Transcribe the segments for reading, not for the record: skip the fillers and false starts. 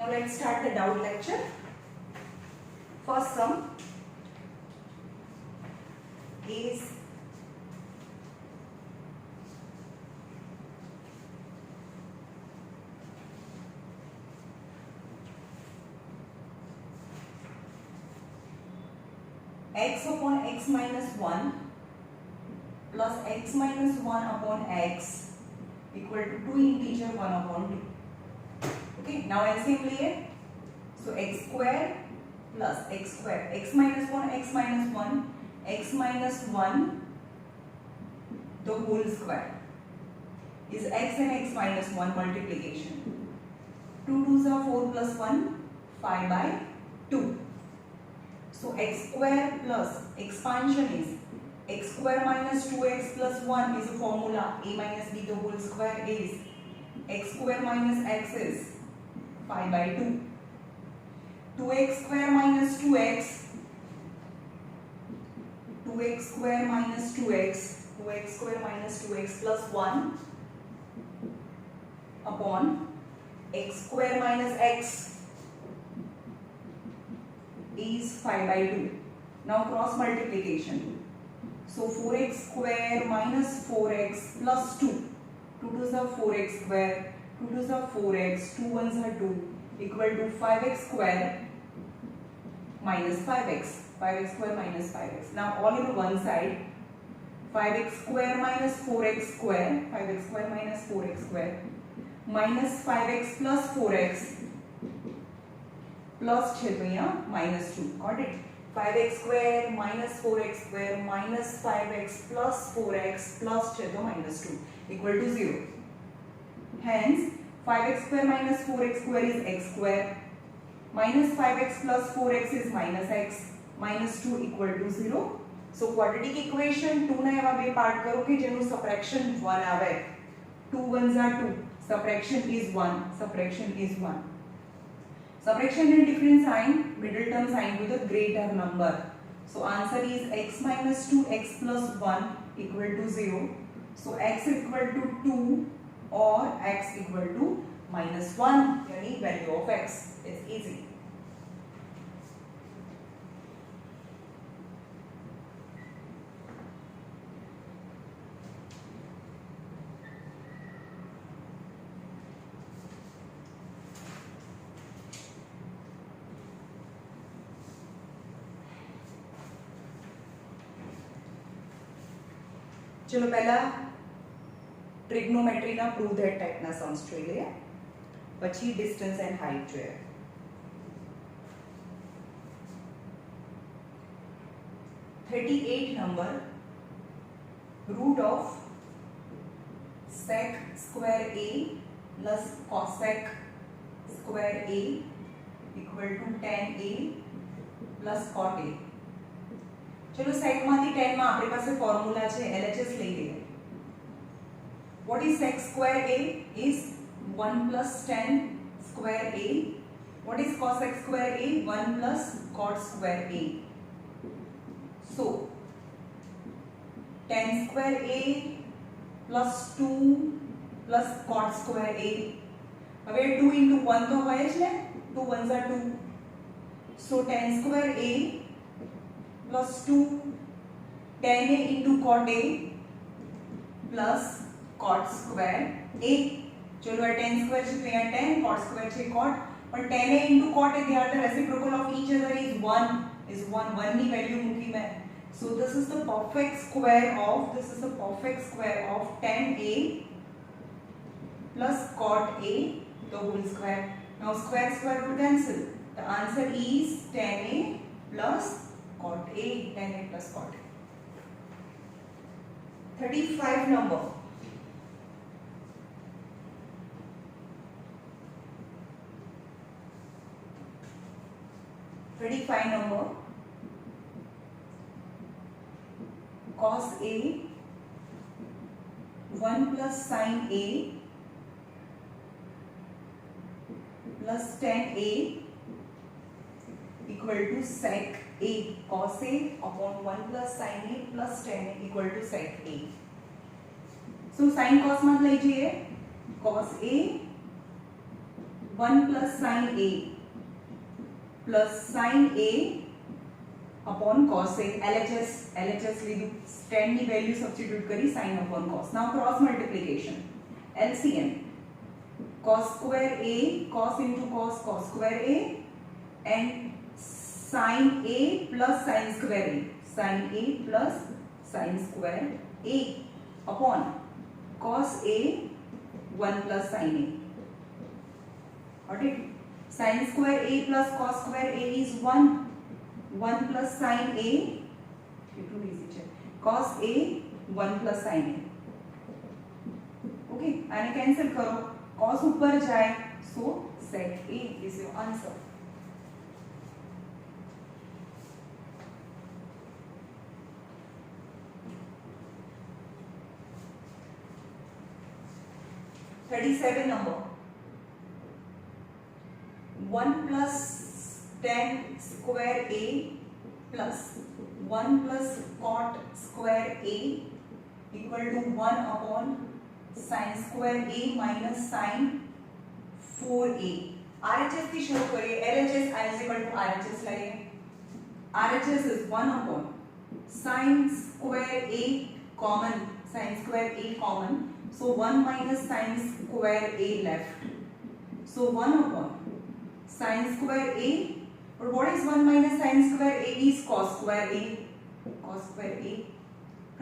Now let's start the doubt lecture. First sum is x upon x minus 1 plus x minus 1 upon x equal to 2 integer 1 upon 2. Okay, now LCM लिए, so x square plus x square, x minus 1 x minus 1 x minus 1 the whole square is x and x minus 1 multiplication. 2 2s are 4 plus 1 5 by 2. So x square plus expansion is x square minus 2x plus 1 is a formula. A minus b the whole square is x square minus x is 5 by 2. 2x square minus 2x, 2x square minus 2x, 2x square minus 2x plus 1 upon x square minus x is 5 by 2. Now cross multiplication. So 4x square minus 4x plus 2. 2 2s are 4x square, 2 2s are 4x, 2 1s are 2 equal to 5x square minus 5x. 5x square minus 5x. Now all in one side. 5x square minus 4x square, 5x square minus 4x square minus 5x plus 4x plus minus 2. Got it? 5x square minus 4x square minus 5x plus 4x plus minus 2 equal to 0. Hence 5x square minus 4x square is x square minus 5x plus 4x is minus x minus 2 equal to 0. So quadratic equation 2 ના એવા બે part કરો કે જેનું subtraction 1 આવે. 2 1s are 2, subtraction is 1, subtraction is 1. Subtraction in different sign, middle term sign with a greater number. So answer is x minus 2x plus 1 equal to 0. So x equal to 2 or x equal to minus 1, yani value of x. It's easy. चलो पहला trigonometry ना prove that type ना sums જોઈ લઈએ, પછી distance and height જોઈએ. 38 number root of sec square a plus cosec square a equal to tan a plus cot a. चलो sec માંથી tan માં આપણી પાસે ફોર્મ્યુલા છે, LHS લઈ લઈએ. What is sec square a is 1 plus tan square a. What is cosec square a? 1 plus cot square a. So tan square a plus 2 plus cot square a. હવે 2 into 1 તો હોય જ ને, 2 1s are 2. So tan square a plus 2 tan a into cot a plus cot square a. चलो tan square છે તો यहाँ tan, cot square છે cot, but tan a into cot a they are the reciprocal of each other is 1 ની value મૂકી મેં. So this is the perfect square of tan a plus cot a the whole square. Now square will cancel. The answer is tan a plus cot a, tan a plus cot a. 35 number. Cos a 1 plus sin a plus tan a equal to sec a. Cos a upon 1 plus sin a plus tan a equal to sec a. So sin cos માં લઈ જઈએ. Cos a 1 plus sin A plus sin A upon cos A. LHS લીધું, tan ની value substitute કરી sin upon cos. Now cross multiplication, LCM, cos square A, cos into cos, cos square A, and sin A plus sin square A, sin A plus sin square A upon cos A 1 plus sin A. Got it? Sin square A plus cos square A is 1. 1 plus sin A, એટલું easy છે, cos A 1 plus sin A. Okay, આને cancel કરો, cos ઉપર જાય, so sec A is your answer. number 1 plus tan square A plus 1 plus cot square A equal to 1 upon sin square A minus sin 4A. RHS થી શરૂ કરીએ, LHS is equal to RHS લઈએ. RHS is 1 upon sin square A common, sin square A common, so 1 minus sin square A left, so 1 upon sin square A. But what is 1 minus sin square A is cos square A, cos square A,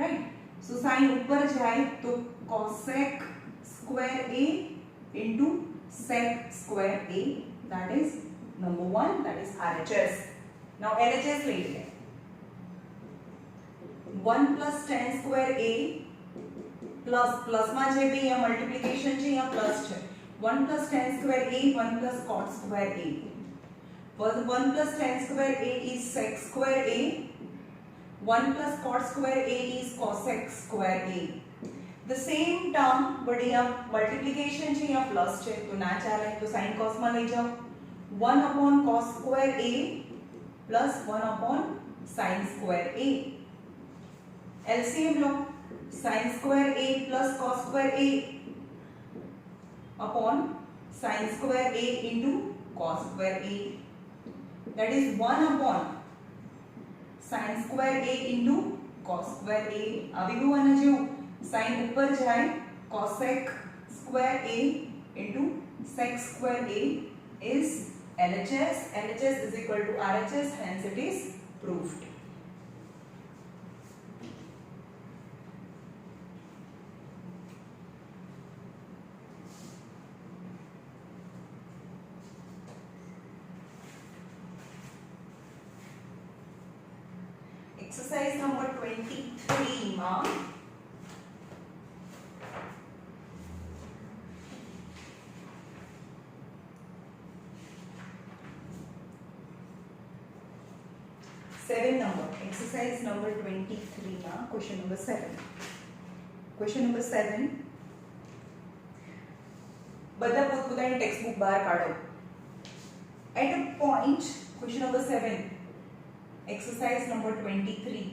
right? So sin ऊपर जाए तो cosec square A into sec square A, that is number 1, that is RHS. Now LHS ले लें, 1 plus tan square A plus માં જે બી અહીંયા multiplication છે અહીંયા પ્લસ છે, 1 plus tan square A, 1 plus cot square A. 1 plus tan square A is sec square A, 1 plus cot square A is cosec square A. The same term, but यहाँ multiplication છે यहाँ plus છે, तो ना चाले तो sin cos માં લઈ જાઓ, 1 upon cos square A plus 1 upon sin square A. LCM low, sin square A plus cos square A upon sin square A into cos square A. That is 1 upon sin square A into cos square A. આવી ગયું આના જેવું, sin ઉપર જાય, cosec square A into sec square A is LHS. LHS is equal to RHS, hence it is proved. Exercise number 23 માં number, exercise number 23 માં question number 7. Question number 7, બધા પોતપોતાની ટેક્સ્ટ બુક બહાર કાઢો. At a point, question number 7, exercise number 23.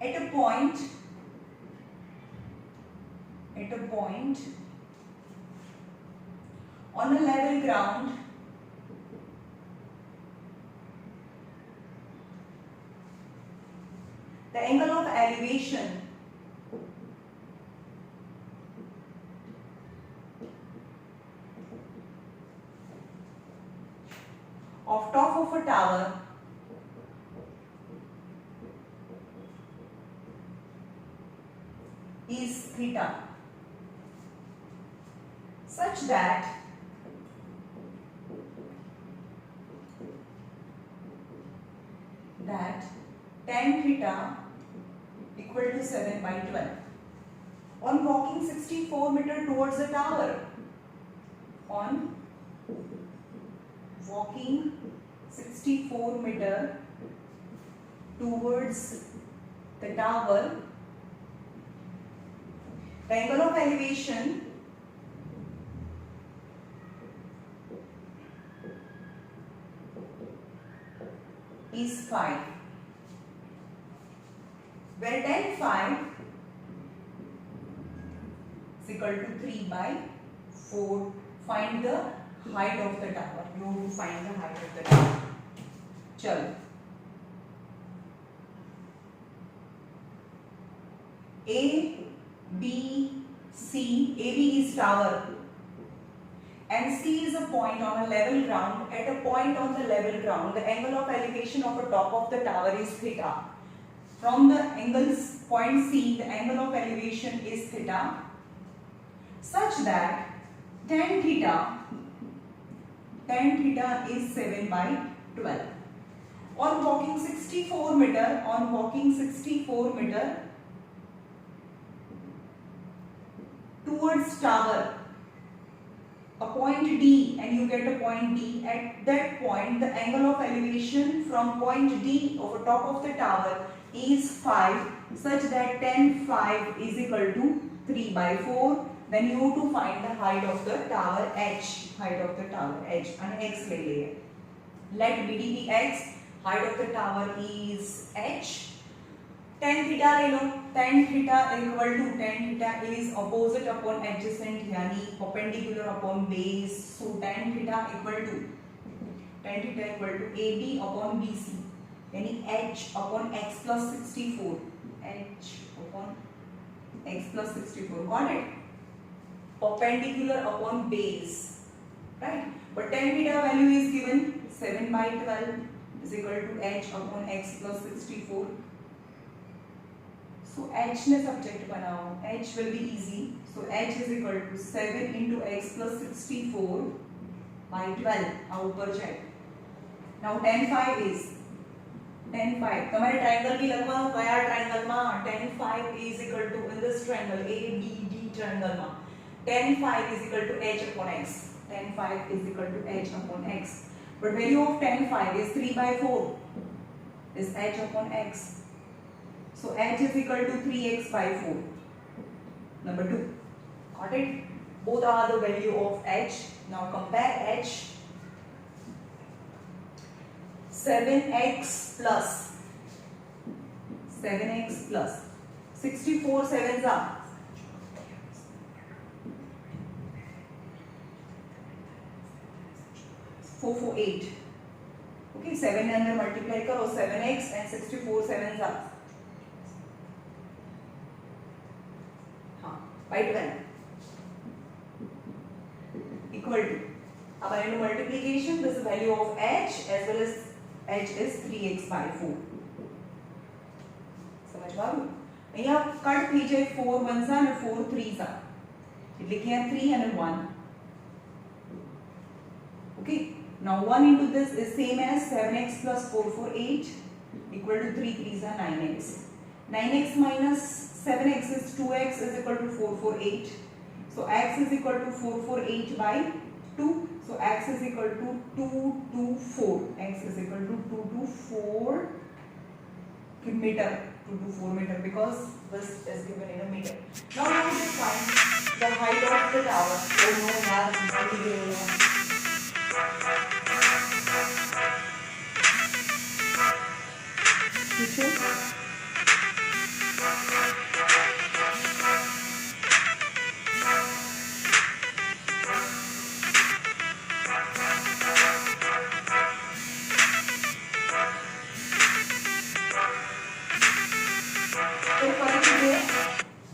At a point on a level ground, the angle of elevation of top of a tower is theta, such that tan theta equal to 7/12. On walking 64 meter towards the tower, on walking 64 meter towards the tower, the angle of elevation is 5, where tan phi is equal to 3/4 find the height of the tower. You have to find the height of the tower. चलो, A, B, C. AB is tower, and C is a point on a level ground. At a point on the level ground, the angle of elevation of the top of the tower is theta. From the angles point C, the angle of elevation is theta, such that tan theta is 7 by 12. On walking 64 meter towards tower, a point D, and you get a point D. At that point, the angle of elevation from point D over top of the tower is 5, such that tan 5 is equal to 3 by 4. Then you have to find the height of the tower H. Height of the tower H and X ले लिए. Let BD be X. Height of the tower is H. Tan theta ले लो. Tan theta equal to tan theta is opposite upon adjacent, यानी perpendicular upon base. So tan theta equal to AB upon BC, यानी H upon X plus 64. H upon X plus 64. Got it? Perpendicular upon base, right? But tan theta value is given 7 by 12 is equal to H upon X plus 64. So H ने subject बनाओ. H will be easy. So H is equal to 7 into X plus 64 by 12. आ ऊपर जाए. Now tan 5 is तुम्हारे triangle भी लगवाओ. कया triangle में tan 5 is equal to in this triangle ABD triangle में tan 5 is equal to H upon X. Tan 5 is equal to H upon X. But value of tan 5 is 3 by 4 is H upon X. So H is equal to 3x by 4. Number 2. Got it? Both are the value of H. Now compare H. 7x plus 64 sevens are 448. Okay, 7 अंदर multiply करो. 7x and 64 sevens are by 12 equal to. अब I know multiplication. This is value of H as well as H is 3x by 4. समझ पा रहे हो? यहाँ cut कीजिए 4 1s and 4 3s are. लिखिए 3 and 1. Okay. Now 1 into this is same as 7x plus 448 equal to 3 3s are 9x. 9x minus 7x is 2x is equal to 448. So x is equal to 448 by 2. So x is equal to 224. X is equal to 224 meter. 224 meter because this is given in a meter. Now we will find the height of the tower. Oh no, yaar,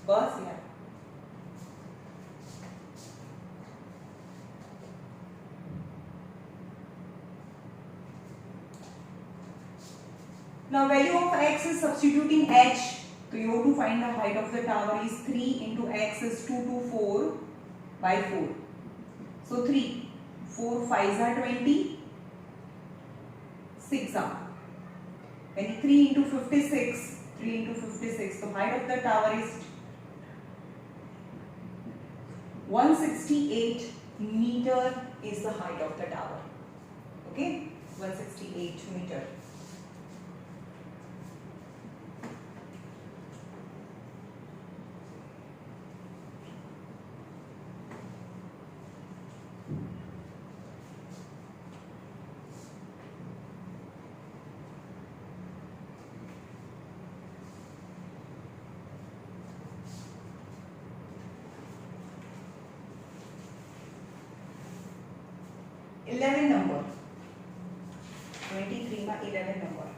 बस यार. Now value of x is substituting h. So you have to find the height of the tower is 3 into x is 224 by 4. So 3, 4 5s are 20, 6 are. When 3 into 56, 3 into 56. So height of the tower is 168 meter is the height of the tower. Okay, 168 meter. 11 number 23 માં 11 number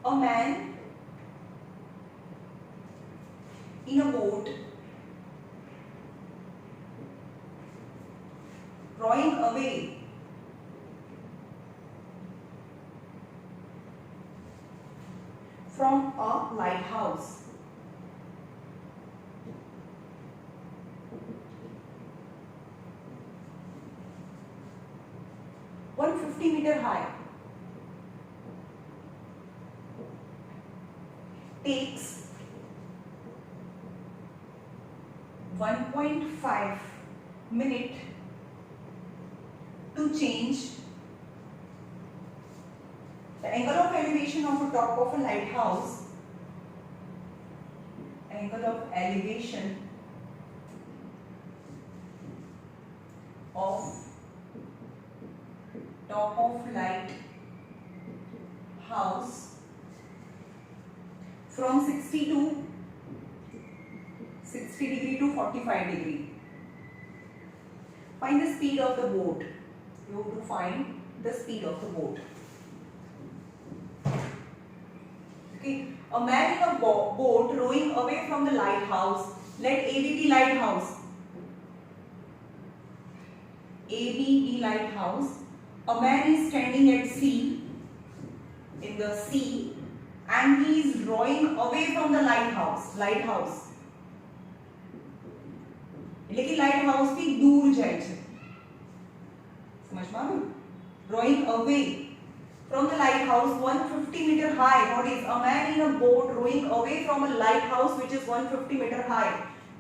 a man in a boat rowing away from a lighthouse. (150 meter high) takes 1.5 minute to change the angle of elevation of the top of a lighthouse. Angle of elevation of top of lighthouse from 60 degree to 45 degree. Find the speed of the boat. You have to find the speed of the boat. Okay, a man in a boat rowing away from the lighthouse. Let A be the lighthouse. A be the lighthouse. A man is standing at sea, in the sea, and he is rowing away from the lighthouse. Lighthouse. એટલે કે lighthouse થી દૂર જાય છે. સમજમાં આવ્યું? Rowing away from the lighthouse 150 meter high. What is a man in a boat rowing away from a lighthouse which is 150 meter high.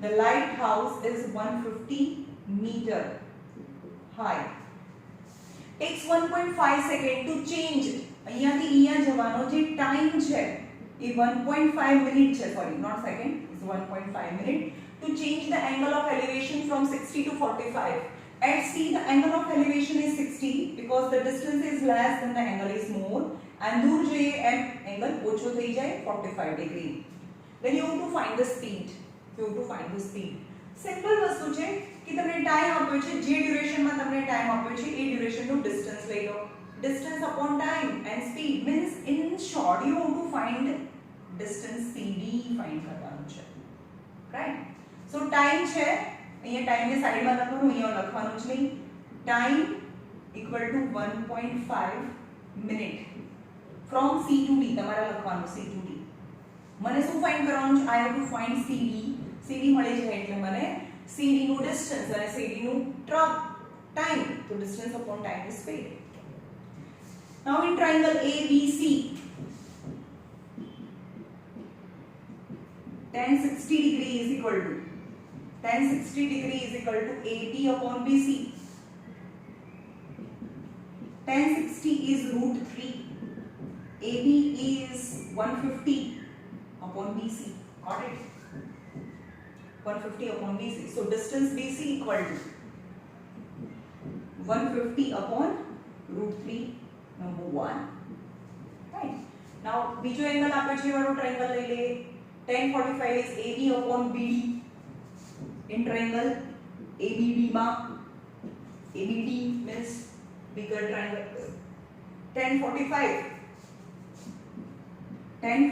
The lighthouse is 150 meter high. Takes 1.5 second to change. અહીંયાથી અહીંયા જવાનો જે time છે એ 1.5 minute છે, sorry, not second, it's 1.5 minute to change the angle of elevation from 60 to 45. At sea the angle of elevation is 60 because the distance is less than the angle is more, and दूर જઈએ એમ angle ઓછો થઈ જાય 45 degree. Then you have to find the speed. You have to find the speed. Simple વસ્તુ છે કે તમને time આપ્યો છે, જે ડ્યુરેશનમાં તમને ટાઈમ આપ્યો છે એ ડ્યુરેશનનું ડિસ્ટન્સ લઈ લો. Distance upon time and speed means in short you have to find distance CD find કરવાનું છે, right? So time છે, અહીંયા ટાઈમ ને સાઈડમાં લખવાનું, અહીંયા લખવાનું જ નહીં. Time equal to 1.5 minute from C to D. તમારે લખવાનું C to D. મને શું ફાઇન્ડ કરવાનું છે? I have to find CD. CD મળી જાય એટલે મને CD નું ડિસ્ટન્સ અને CD નું ટાઈમ. તો distance upon time is speed. Now in triangle ABC, tan 60 degree is equal to AB upon BC. Tan 60 is √3. AB is 150 upon BC. Got it? 150 upon BC. So distance BC equal to 150 upon √3. Number 1, right? Now બીજો angle આપે છે વાળો triangle લઈ લે. tan 45 is AB upon BD. In triangle ABD માં ABD means bigger triangle. tan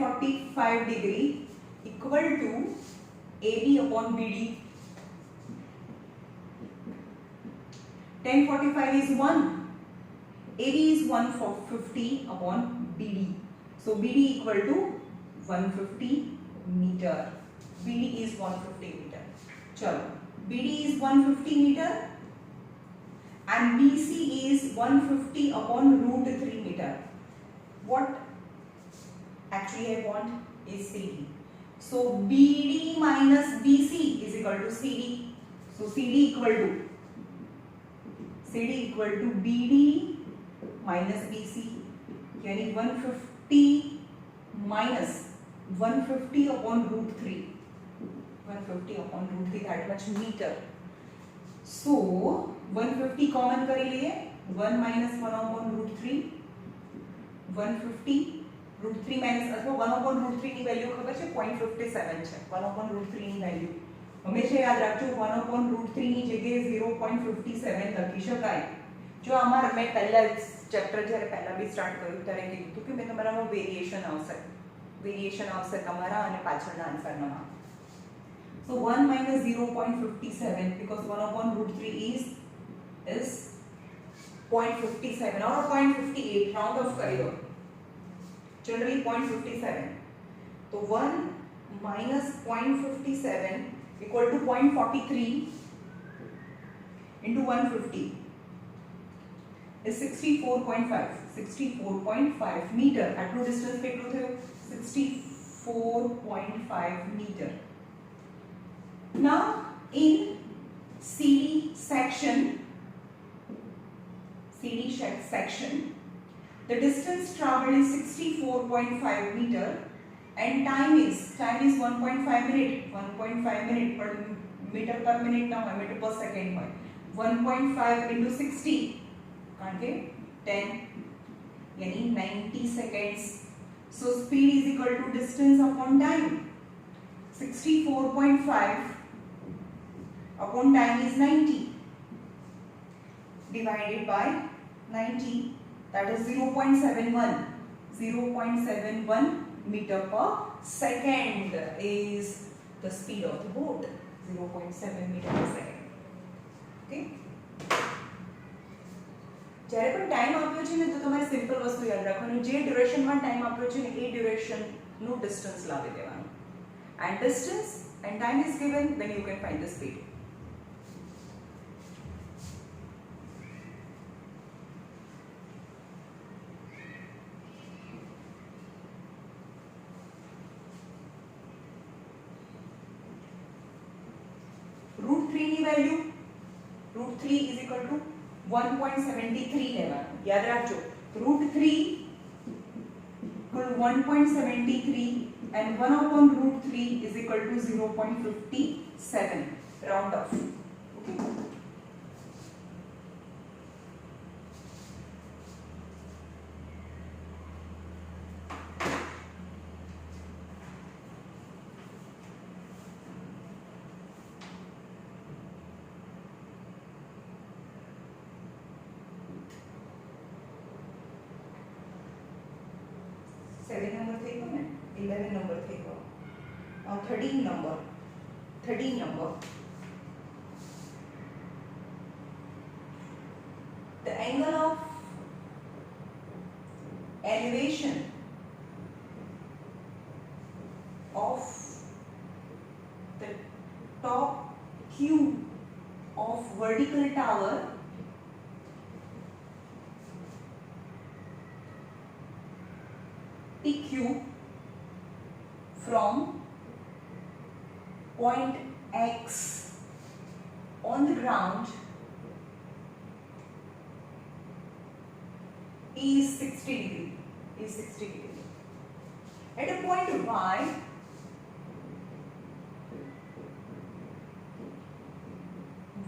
45 degree equal to AB upon BD. tan 45 is 1. AB is 150 upon BD. So BD equal to 150 meter. BD is 150 meter. Chalo. BD is 150 meter and BC is 150 upon √3 meter. What actually I want is CD. So BD minus BC is equal to CD. So CD equal to BD minus BC. यानी 150 minus 150 upon √3. 150 upon √3 that much meter. So 150 common કરી લઈએ. 1 minus 1 upon √3. 150 √3 minus અથવા 1 upon √3 ની value ખબર છે 0.57 છે. 1 upon √3 ની value હંમેશા યાદ રાખજો 1/√3 ની જગ્યાએ 0.57 લખી શકાય. જો અમાર મેં પહેલા ચેપ્ટર જ્યારે પહેલા બી સ્ટાર્ટ કર્યું ત્યારે કીધું હતું કે મેં તમારામાં વેરિએશન આવશે તમારા અને પાછળના આન્સરમાં. So 1 minus 0.57 because 1/√3 is 0.57 or 0.58 round off કરી દો. Generally 0.57. So 1 minus 0.57 equal to 0.43 into 150 is 64.5 meter. આટલું ડિસ્ટન્સ કેટલું થયું? 64.5 meter. Now in CD section the distance traveled is 64.5 meter and time is 1.5 minute per meter per minute now meter per second હોય. 1.5 into 60 કારણ કે 10 यानी 90 seconds. So speed is equal to distance upon time. 64.5 upon time is 90 divided by 90, that is 0.71 meter per second is the speed of the boat. 0.7 meter per second. Okay. જ્યારે પણ time આપ્યો છે ને તો તમારે સિમ્પલ વસ્તુ યાદ રાખવાની, જે ડ્યુરેશનમાં ટાઈમ આપ્યો છે ને એ ડ્યુરેશનનું ડિસ્ટન્સ લાવી દેવાનું. And distance and time is given, then you can find the speed. √3 ની વેલ્યુ √3 is equal to 1.73 લેવાનું. યાદ રાખજો √3 equal to 1.73 and 1/√3 is equal to 0.57 round off. Okay. number થઈ ગયો ને, 11 number થઈ ગયો. Now 13 number. The angle of elevation of the top cube of vertical tower PQ from point X on the ground is 60 degree. At a point Y,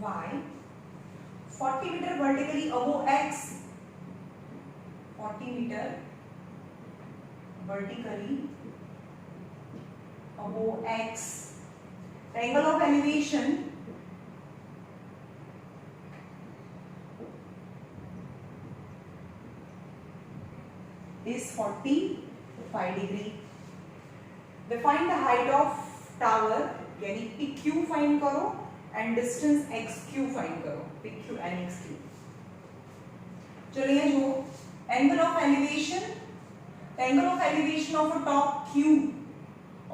Y 40 meter vertically above X, 40 meter vertically above X. The angle of elevation is 45 degree. Define the height of tower, यानी PQ find करो and distance XQ find करो. PQ and XQ. चलिए जो angle of elevation, the angle of elevation of a top cube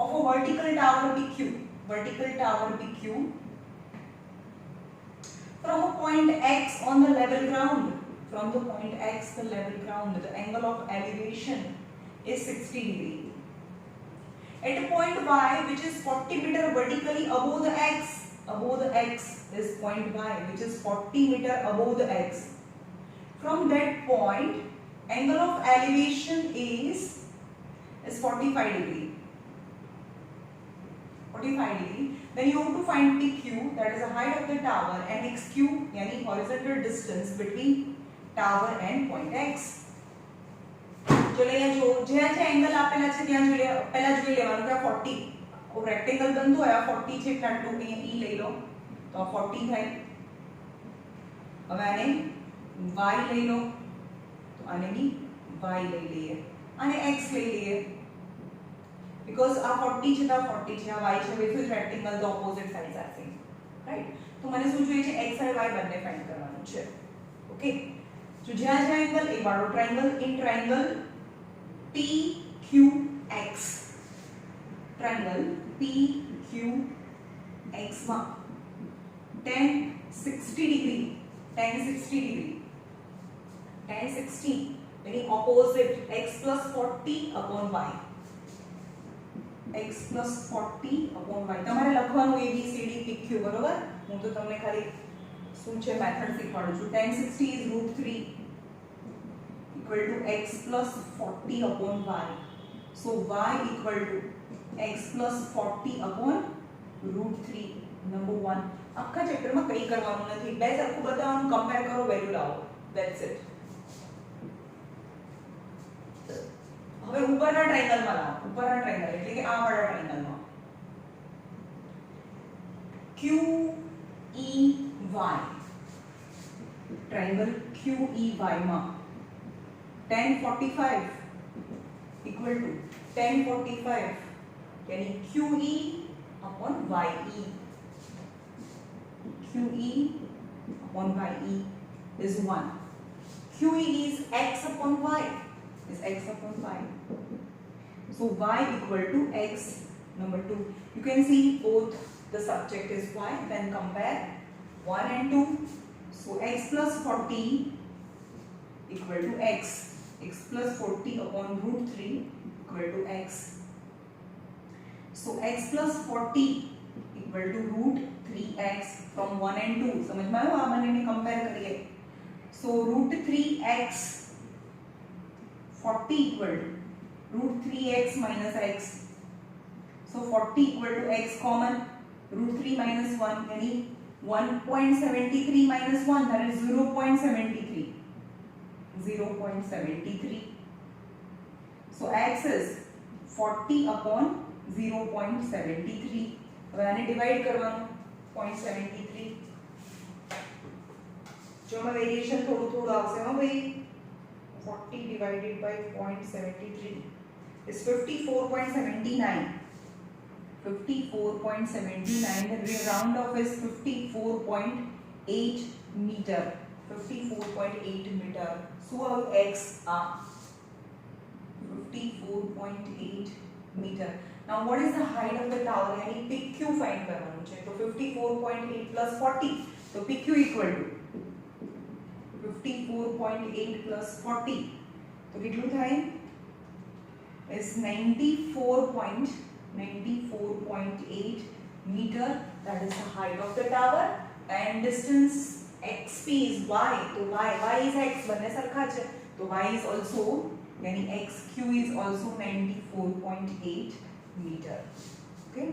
of a vertical tower PQ from a point X on the level ground. From the point X, the level ground, the angle of elevation is 60 degree. At a point Y, which is 40 meter vertically above the X is point Y, which is 40 meter above the X. From that point, angle of elevation is 45 degree. 45 degree. Then you have to find PQ, that is the height of the tower, and XQ, yani horizontal distance between tower and point X. चलो यहाँ जो angle આપેલા છે ત્યાં પહેલા જોઈ લેવાનું કે 40 રેક્ટેંગલ બનતું હોય આ 40 છે એટલે આટલું અહીંયા e લઈ લો તો આ 40 થાય. હવે આને y લઈ લો તો આને બી y લઈ લઈએ, આને x લઈ લઈએ because આ 40 છે તો આ 40 છે, આ y છે, which is rectangle the opposite sides are same, right? તો મને શું જોઈએ છે, x અને y બંને ફાઇન્ડ કરવાનું છે. ઓકે, તો જ્યાં જ્યાં એંગલ એ વાળો triangle, in triangle PQX, triangle PQX માં tan 60 degree, tan 60 degree, tan 60 એની opposite x + 40 upon y, x + 40 upon y. તમારે લખવાનું ABCD PQ, બરોબર? હું તો તમને ખાલી શું છે મેથડ શીખવાડું છું. tan 60 is √3 equal to x + 40 upon y. So y equal to x + 40 upon √3. Number 1. આખા ચેપ્ટરમાં કંઈ કરવાનું નથી, બે સરખું બતાવવાનું, કમ્પેર કરો, વેલ્યુ લાવો, ધેટ્સ ઇટ. હવે ઉપરના ટ્રાયેંગલમાં લાવો, ઉપરના ટ્રાયેંગલ એટલે કે આ વાળા ટ્રાયેંગલમાં QEY, ટ્રાયેંગલ QEY માં tan 45 equal to tan 45 यानी QE upon YE, QE upon YE is 1. QE is x upon y, is x upon y. So y equal to x. Number 2. You can see both the subject is y, then compare 1 and 2. So x + 40 equal to x. X + 40 upon √3 equal to x. So x + 40 equal to √3x from 1 and 2. समझ में आया? आप मैंने compare करिए. So √3x 40 equal to √3x minus x. So 40 equal to x common, √3 minus 1 यानी 1.73 minus 1, that is 0.73. 0.73. So x is 40 upon 0.73. હવે આને divide કરવાનું 0.73. જો માં વેરિએશન થોડું થોડું આવશે હા ભાઈ. 40 divided by 0.73 is 54.79. 54.79. The round off is 54.8 meter. 54.8 meter. So our x are 54.8 meter. Now what is the height of the tower? यानी PQ find करवाना है. तो 54.8 plus 40. तो PQ equal to 54.8 plus 40. तो कितनु થાય? Is 94.8 meter. That is the height of the tower. And distance XP is y. तो y is x, બંને સરખા છે. તો y is also, यानी XQ is also 94.8 meter. Okay.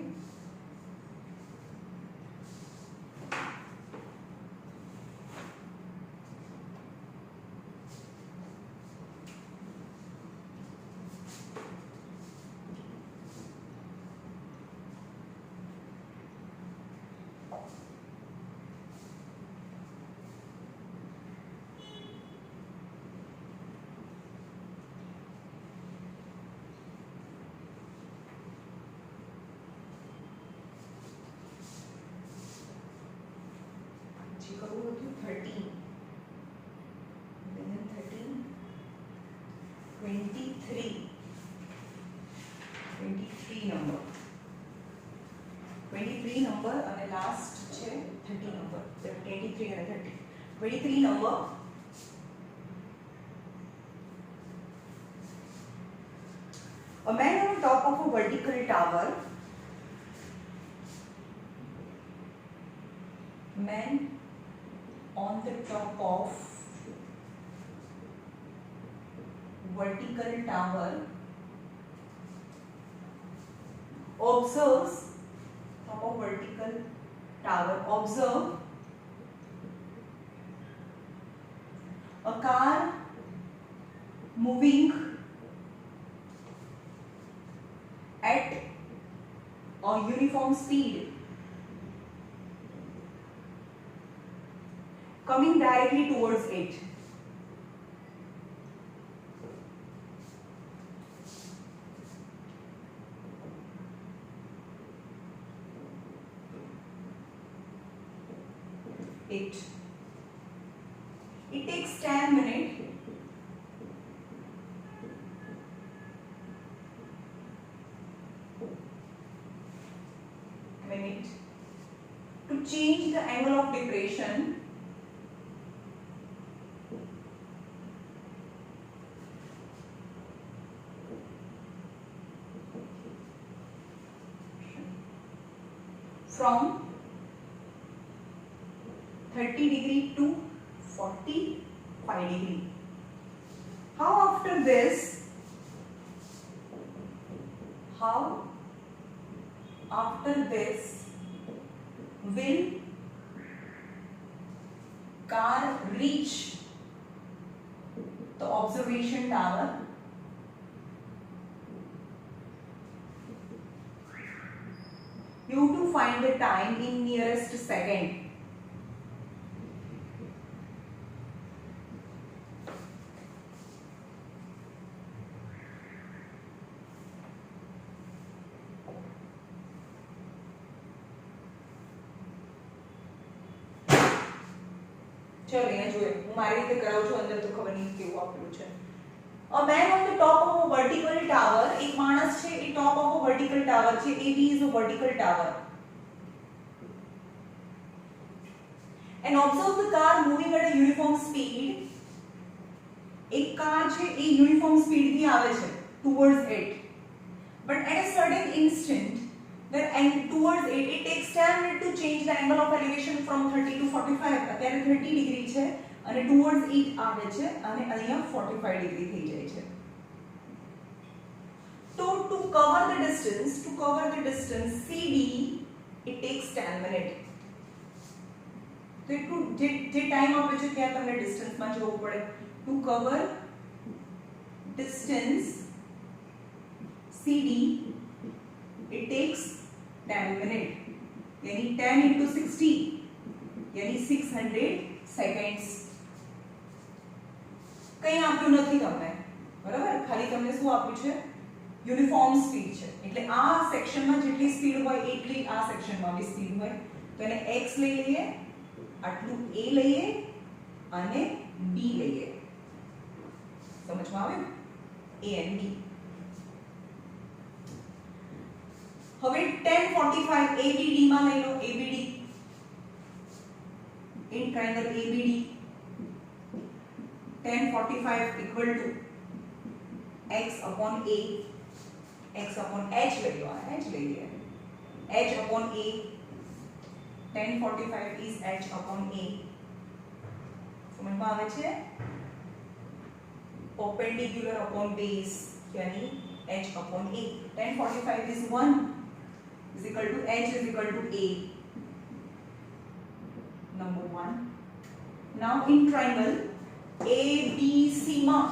करूँ तो 13, then 13, 23 number, 23 number અને last છે 30 number. 23 અને 30. 23 number. A man on top of a vertical tower. Man on the top of vertical tower observes, top of vertical tower observe a car moving at uniform speed coming directly towards it. It takes 10 minutes to change the angle of depression from 30 degree to 45 degree. How after this will car reach the observation tower? You have to find the time in nearest second. चलो यहाँ जो है हमारी रीते कराओ छो अंदर तो खबर नहीं केवू आपेલું છે. A man on the top of a vertical tower, एक माणस છે એ top of a vertical tower છે. AB is a vertical tower. And observe the car moving at a uniform speed. एक कार છે એ uniform speed થી આવે છે towards it. But at a certain instant and towards it takes 10 minutes to change the angle of elevation from 30 to 45. અત્યારે 30 degree છે અને towards it આવે છે અને અહીંયા 45 ડિગ્રી થઈ જાય છે. So to cover the distance CD it takes 10 minutes. તો એટલું જે ટાઈમ આપે છે ત્યાં તમને ડિસ્ટન્સ માં જવું પડે. To cover distance CD it takes 10 minutes. यानी 10 into 60 यानी 600 seconds. કઈ આપ્યું નથી તમને, બરાબર? ખાલી તમને શું આપ્યું છે? યુનિફોર્મ સ્પીડ છે. એટલે આ સેક્શનમાં જેટલી સ્પીડ હોય એટલી આ સેક્શનમાં બી સ્પીડ હોય. તો એને x લઈ લઈએ, આટલું a લઈએ અને b લઈએ. સમજમાં આવ્યું? a and b. હવે 10:45 ABD માં લઈ લો. ABD in triangle ABD 10:45 equal to x upon a, x upon h લઈ લો. h લઈ લે, h upon a. 10:45 is h upon a. સમજમાં આવે છે? perpendicular upon base यानी h upon a. 10:45 is 1 is equal to h is equal to a. Number 1. Now in triangle ABC માં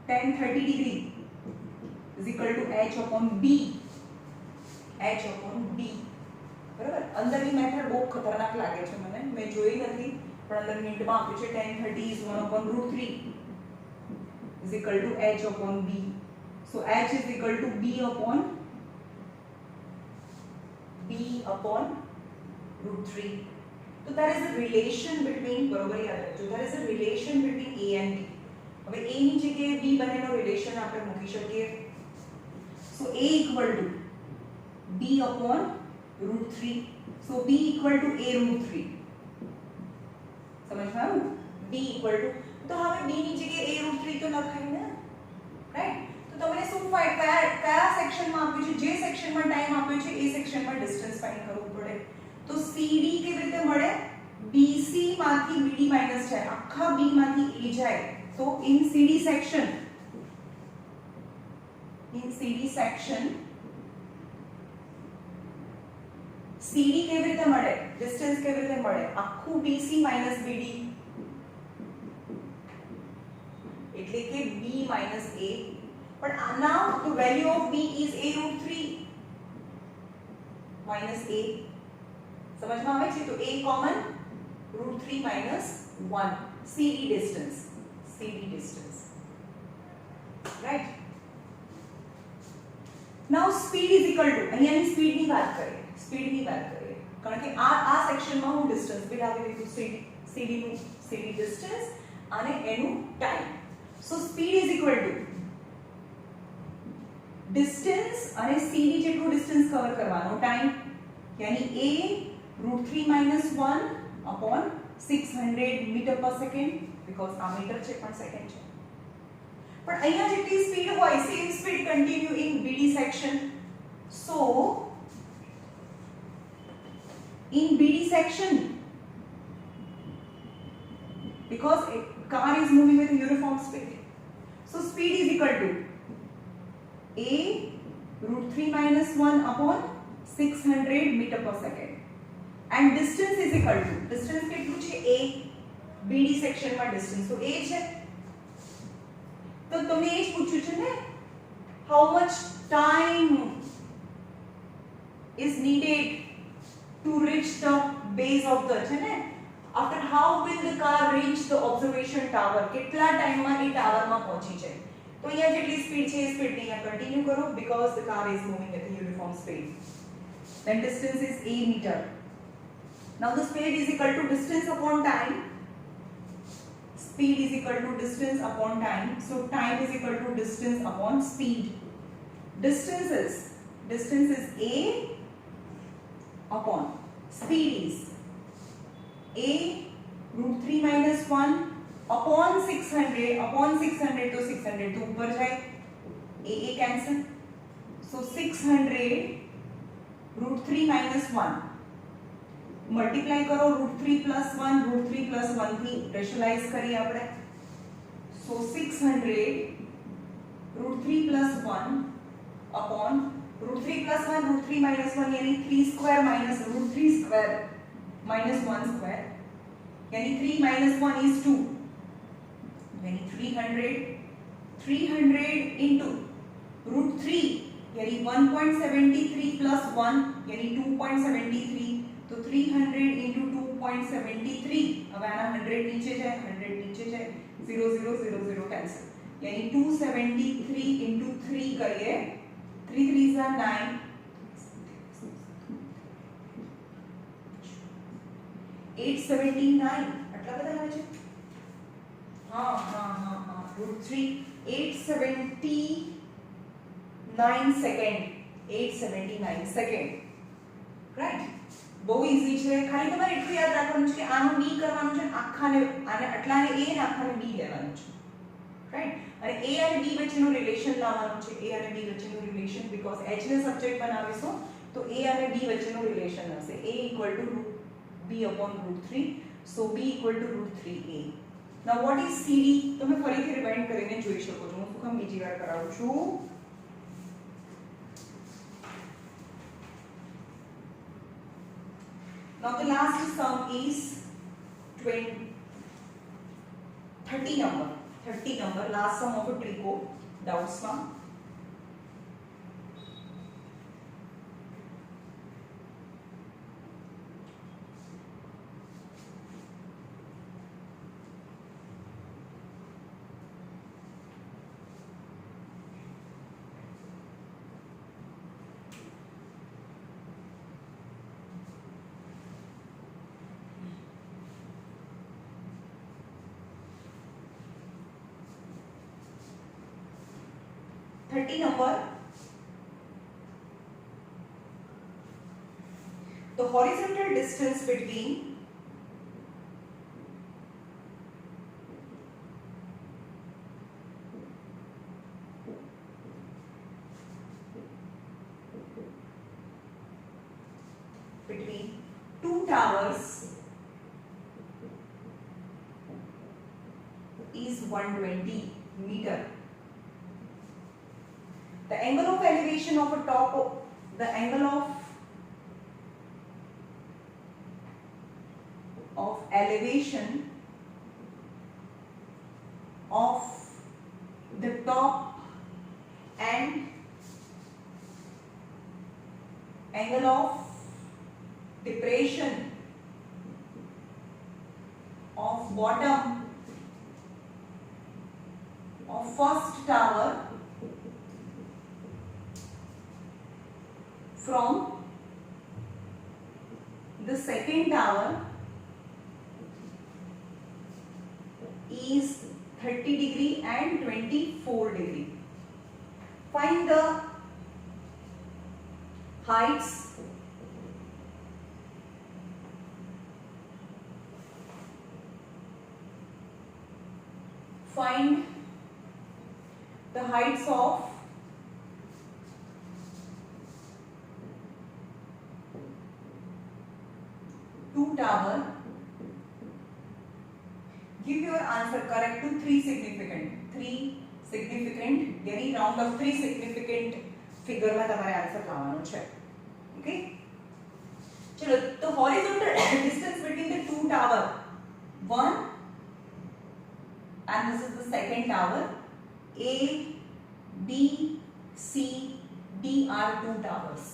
10:30 degree is equal to h upon b. h upon b. બરાબર? અંદરની method બહુ ખતરનાક લાગે છે મને, મેં જોઈ નથી પણ અંદર હિન્ટમાં આપ્યું છે 10:30 is 1 upon √3 is equal to h upon b. So h is equal to b upon √3. So there is a relation between, બરોબર યાદ રાખજો, there is a relation between a and b. હવે a ની જગ્યાએ b બંનેનો relation આપણે મૂકી શકીએ. So a equal to b upon √3. So b equal to a √3. समझ में आया? b equal to, तो હવે b ની જગ્યાએ a √3 તો લખાય ને, રાઈટ? તો તમને શું કયા સેક્શનમાં આપ્યું છે? જે સેક્શનમાં ટાઈમ આપ્યો છે એ સેક્શનમાં ડિસ્ટન્સ ફાઇન્ડ કરવું પડે. તો cd કેવી રીતે મળે? bc માંથી bd માઈનસ જાય, આખા b માંથી a જાય. તો in cd section cd કેવી રીતે મળે? ડિસ્ટન્સ કેવી રીતે મળે? આખું bc માઈનસ bd એટલે કે b minus a but now the value of b is a root 3 minus a. समझ में आवे छे? तो a common root 3 minus 1 cd distance, right? now speed is equal to, અહીંયાની સ્પીડ ની વાત કરીએ કારણ કે આ સેક્શનમાં હું ડિસ્ટન્સ બી લાવી દીધું cd નું cd ડિસ્ટન્સ અને એનું time. So speed is equal to distance અને cd જેટલું ડિસ્ટન્સ કવર કરવાનો ટાઈમ, यानी a √3 - 1 upon 600 metre per second, because આ મીટર છે પણ સેકન્ડ છે. પણ અહીંયા જેટલી સ્પીડ હોય same speed continue in BD section. So in BD section, because a car is moving with uniform speed, so speed is equal to a √3 - 1 upon 600 meter per second, and distance is equal to, distance કેટલું છે a, BD section માં distance તો a છે. તો તમને એ જ પૂછ્યું છે ને, how much time is needed to reach the base of the, છે ને, after how will the car reach the observation tower, કેટલા ટાઈમમાં એ ટાવરમાં પહોંચી જાય. તો અહીંયા જેટલી સ્પીડ છે એ સ્પીડ અહીંયા કન્ટિન્યુ કરો, because the car is moving at a uniform speed. Then distance is a meter. Now the speed is equal to distance upon time. Speed is equal to distance upon time. So time is equal to distance upon speed. Distance is a upon speed is a √3 - 1 upon 600. Upon 600 तो 600 तो ऊपर जाए, a cancel. So 600 √3 - 1 multiply કરો √3 + 1, √3 + 1 થી રેશનલાઇઝ કરીએ આપણે. સો 600 √3 + 1 upon √3 + 1, √3 - 1 यानी 3 square minus √3 square minus 1 square, यानी 3 - 1 is 2, यानी 300 into √3 यानी 1.73 + 1 यानी 2.73, तो 300 into 2.73. હવે આના 100 નીચે જાય, 0 0 0 0 કેન્સલ, यानी 273 into 3 કરીએ, 3 3s are 9, 879 આટલા બધા આવે છે. હા √3 879 સેકન્ડ, 879 સેકન્ડ, રાઈટ. બહુ ઈઝી છે. ખાલી તમારે એટલું યાદ રાખવાનું છે કે આનું b કરવાનું છે, આખાને આને આટલાને a ને આખાને b લેવાનું છે, રાઈટ. અને a અને b વચ્ચેનું રિલેશન લાવવાનું છે, a અને b વચ્ચેનું રિલેશન, બીકોઝ h ને સબ્જેક્ટ બનાવીશું તો a અને b વચ્ચેનું રિલેશન હશે a = b upon √3. So b = √3a. Now what is cd? તમે ફરીથી રિવાઇન્ડ કરીને જોઈ શકો છો. હું શું કામ બીજી વાર કરાવું છું. Now the last sum is 30 number, last sum of a trico, doubts માં. Number, the horizontal distance between two towers is 120 meter. The angle of elevation of a top, the angle of elevation of the top angle of depression of bottom of first tower from the second tower is 30 degree and 24 degree. Find the heights of two tower. Give your answer correct to 3 significant यानी round of 3 significant figure में તમારે answer લાવવાનો છે. Okay ચલો તો horizontal distance between the two tower, one and this is the second tower. A, B, C, D are two towers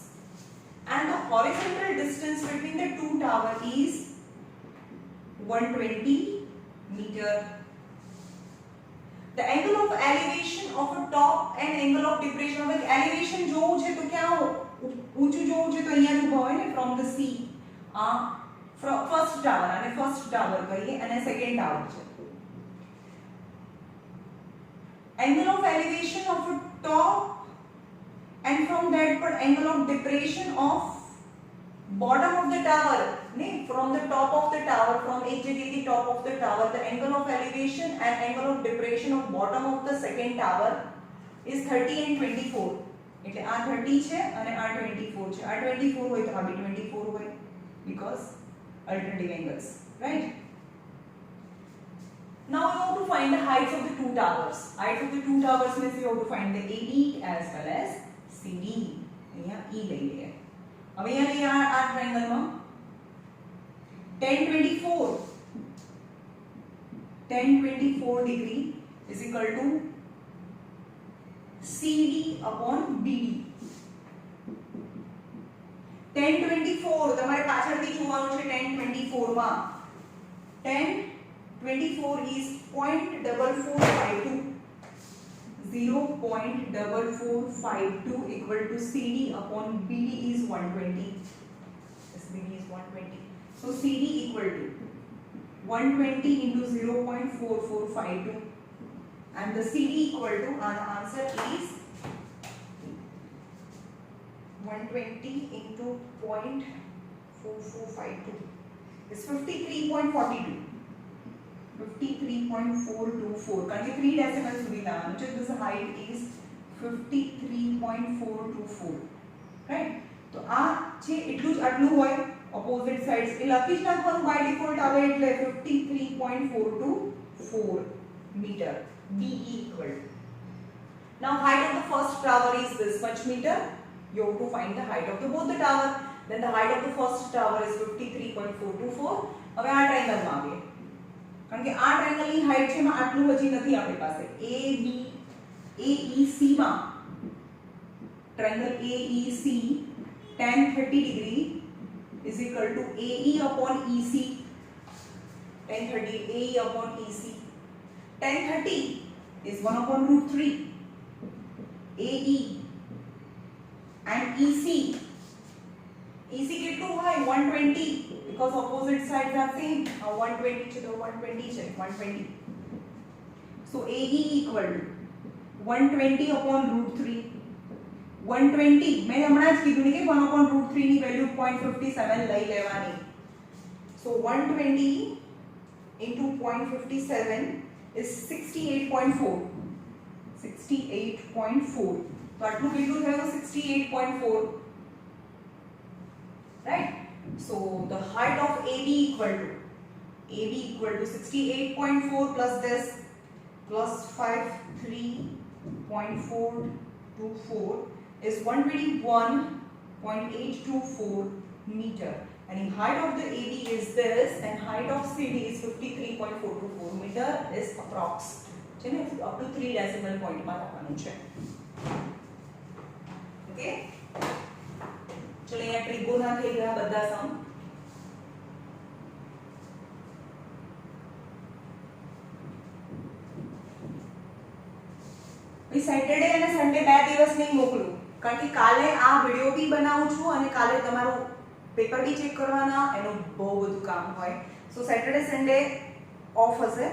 and the horizontal distance between the two tower is 120 meter. The angle of elevation of a top and angle of depression of an elevation જોવું છે તો ક્યાં ઊંચું જોવું છે તો અહીંયા ઊભા હોય ને from the sea from first tower અને first tower કહીએ અને second tower છે. Angle of elevation of a top and from that but angle of depression of bottom of the tower ne from the top of the tower from एक जगह की top of the tower the angle of elevation and angle of depression of bottom of the second tower is 30 and 24 એટલે આ 30 છે અને આ 24 છે. આ 24 હોય તો આ બી 24 હોય because alternative angles, right? Now we want to find the heights of the two towers. Heights of the two towers means we have to find the AD as well as CD. અહીંયા E લઈ લઈએ. હવે અહીંયા લઈએ આ triangle માં 1024 degree is equal to CD upon BD. 1024 તમારે પાછળથી જોવાનું છે 1024 માં 1024 is 0.4452 0.4452 equal to CD upon BD is 120. This BD is 120. So CD equal to 120 into 0.4452 and the CD equal to and the answer is 120 into 0.4452 is 53.42. 53.424 કારણ કે 3 decimal સુધી લાવવાનું છે. This height is 53.424, right? તો આ છે એટલું જ આટલું હોય opposite sides એ લખી જ નાખવાનું by default આવે એટલે 53.424 meter. BE equal to. Now height of the first tower is this much meter. You have to find the height of the both the tower. Then the height of the first tower is 53.424. હવે આ triangle માં આવીએ કારણ કે આ triangle ની height છે માં આટલું હજી નથી આપણી પાસે. AEC માં triangle AEC tan 30 degree is equal to AE upon EC. tan 30 AE upon EC. tan 30 is 1 upon root 3 AE and EC. EC કેટલું હોય 120 because opposite sides are same. 120 છે તો 120 છે 120. So AE equal to 120 upon root 3. 120 મેં હમણાં જ કીધું ને કે 1 upon root 3 ની વેલ્યુ 0.57 લઈ લેવાની. So 120 into 0.57 is 68.4. 68.4. તો આટલું કેટલું થયું 68.4, right? So the height of AB equal to 68.4 plus this plus 53.424 is 121.824 meter. And the height of the AB is this and height of CD is 53.424 meter is approx. Up to 3 decimal point માં રાખવાનું છે. Okay? चलो અહીંયા ટ્રિગોના થઈ ગયા બધા સમ. ભાઈ Saturday અને સન્ડે બે દિવસ નહીં મોકલું કારણ કે કાલે આ વિડિયો બી બનાવું છું અને કાલે તમારું પેપર બી ચેક કરવાના એનું બહુ બધું કામ હોય. સો સેટરડે સન્ડે ઓફ હશે.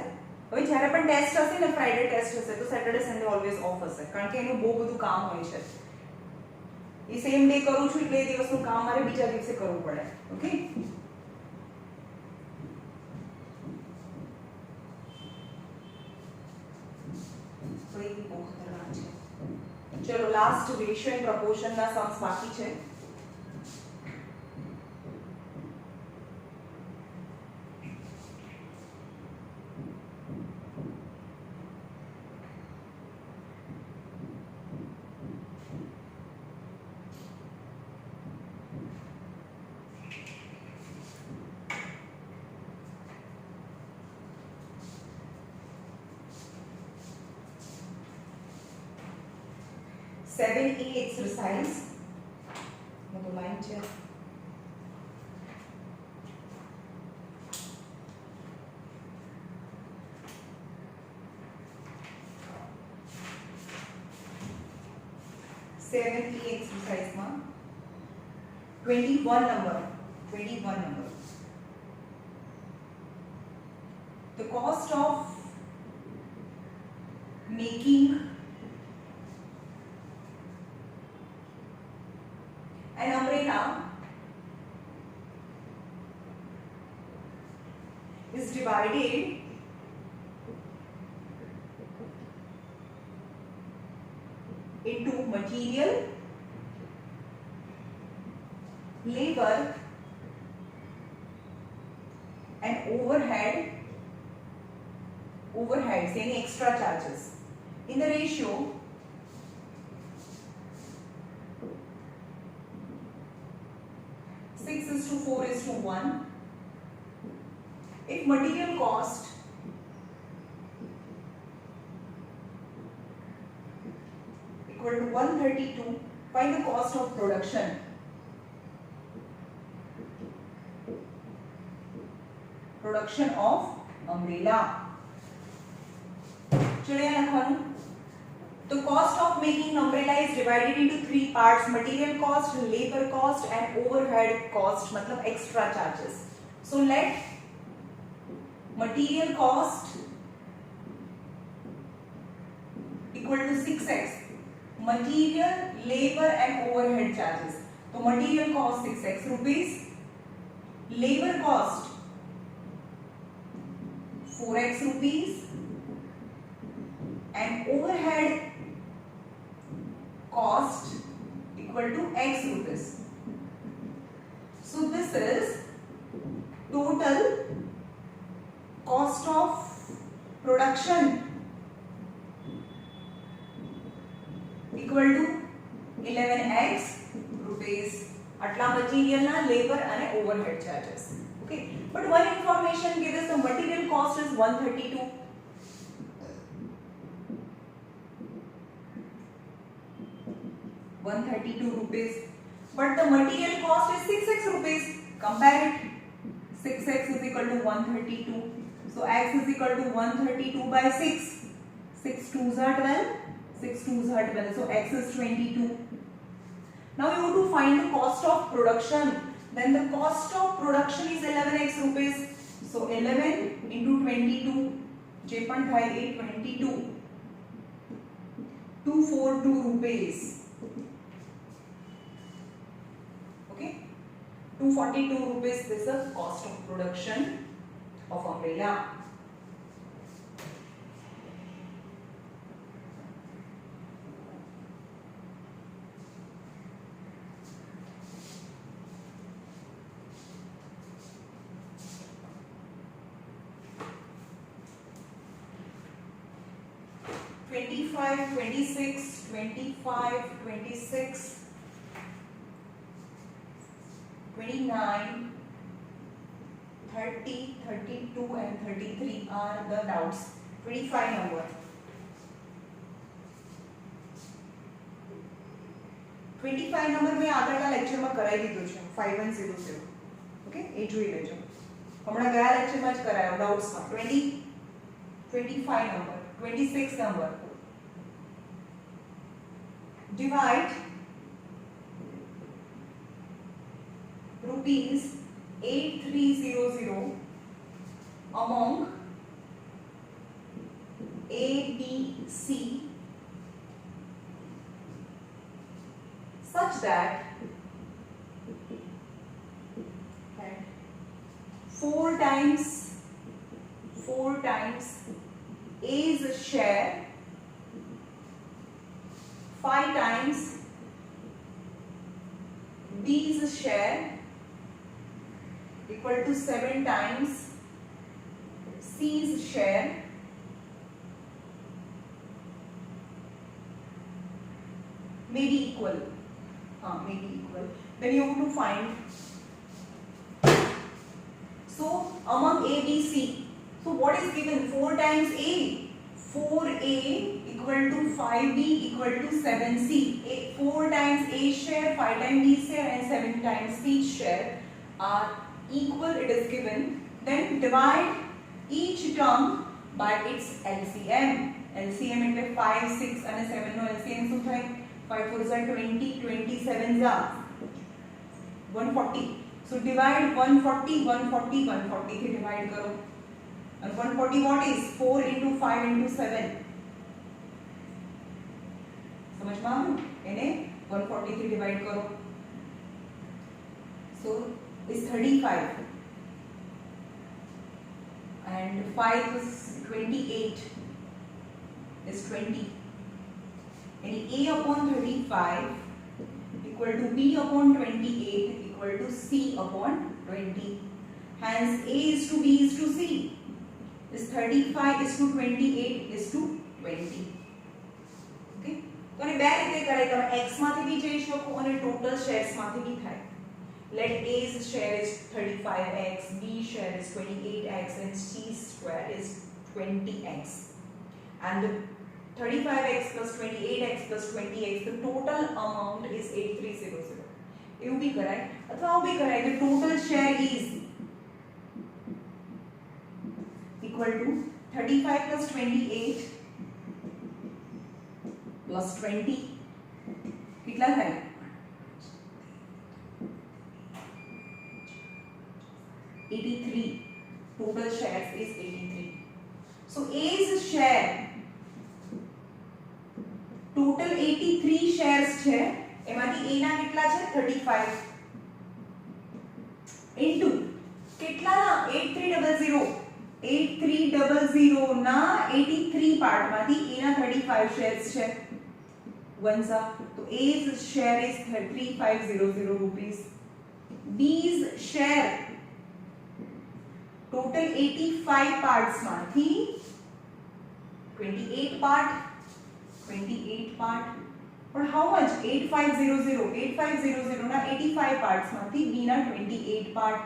હવે જ્યારે પણ ટેસ્ટ હશે ને ફ્રાઈડે ટેસ્ટ હશે તો સેટરડે સન્ડે ઓલવેઝ ઓફ હશે કારણ કે એનું બહુ બધું કામ હોય છે. એ સેમ ડે કરું છું એટલે એ દિવસનું કામ મારે બીજા દિવસે કરવું પડે. ઓકે તો એ બહુ ખતરનાક છે. ચલો લાસ્ટ રેશિયો એન્ડ પ્રપોર્શન ના સમ્સ બાકી છે. सेवन ई एक्सरसाइज तो लाइन है. सेवन ई एक्सरसाइज में 21 number the cost of making an umbrella is divided into material, labor and overheads any extra charges in the ratio 6:4:1. If material cost equal to 132, find the cost of production. Production of umbrella. चलिए लिखवानू. The cost of making umbrella is divided into three parts: material cost, labor cost and overhead cost, मतलब extra charges. So let material cost equal to 6x. Material, labor and overhead charges. So material cost 6x rupees, labor cost 4x rupees and overhead cost equal to x rupees. So this is total cost of production equal to 11x rupees. Atla material na labor and overhead charges. Okay, but one information gives us the material cost is 132. 132 rupees, but the material cost is 6x rupees. Compare it. 6x is equal to 132. So x is equal to 132 by 6. 6 2s are 12. 6 2s are 12. So x is 22. Now you have to find the cost of production. Then the cost of production is 11x rupees. So 11 into 22. J point 22. 242 rupees. 242 rupees is the cost of production of umbrella. Twenty-five, 26, 29, 30, 32 and 33 are the doubts. 25 number. 25 number મેં આગળના લેક્ચરમાં કરાવી દીધો છે 5100. Okay, એ જોઈ લેજો. હમણાં ગયા લેક્ચરમાં જ કરાયો ડાઉટ્સમાં. 25 number, 26 number. Divide rupees 8300 among A, B, C such that 4 times A's share, 5 times B's share equal to 7 times C's share may be equal. Then you have to find. So among A, B, C. So what is given? 4 times A. 4A equal to 5B equal to 7C. 4 times A share, 5 times B share and 7 times C share are equal. It is given. Then divide each term by its LCM. LCM એટલે 5, 6 અને 7 નો LCM શું થાય? 5 4s are 20, 27s are 140. So divide 140, 140, 140 થી divide કરો. And 140 what is? 4 into 5 into 7. સમજમાં આવ્યું? એને 140 થી divide કરો. So is 35. And 5 is 28 is 20. And A upon 35 equal to B upon 28 equal to C upon 20. Hence A is to B is to C is 35 is to 28 is to 20. Okay. તો ને બે રીતે કરે, તમે x માંથી બી જઈ શકો અને ટોટલ શેર્સ માંથી બી થાય. Let A's share is 35x, B share is 28x and C's square is 20x. And the 35x plus 28x plus 20x, the total amount is 8300. એવું બી કરાય અથવા આવું બી કરાય કે total share is equal to 35 plus 28 plus 20 કેટલા થાય? 83. Total shares is 83. So A's share, total 83 shares છે, એમાંથી A ના કેટલા છે? 35 into કેટલાના? 8300 ના 83 પાર્ટમાંથી A ના 35 shares છે. વંસા તો A's share is 3500 rupees. B's share total 85 parts માંથી 28 part. But how much? 8500 ના 85 parts માંથી B ના 28 part.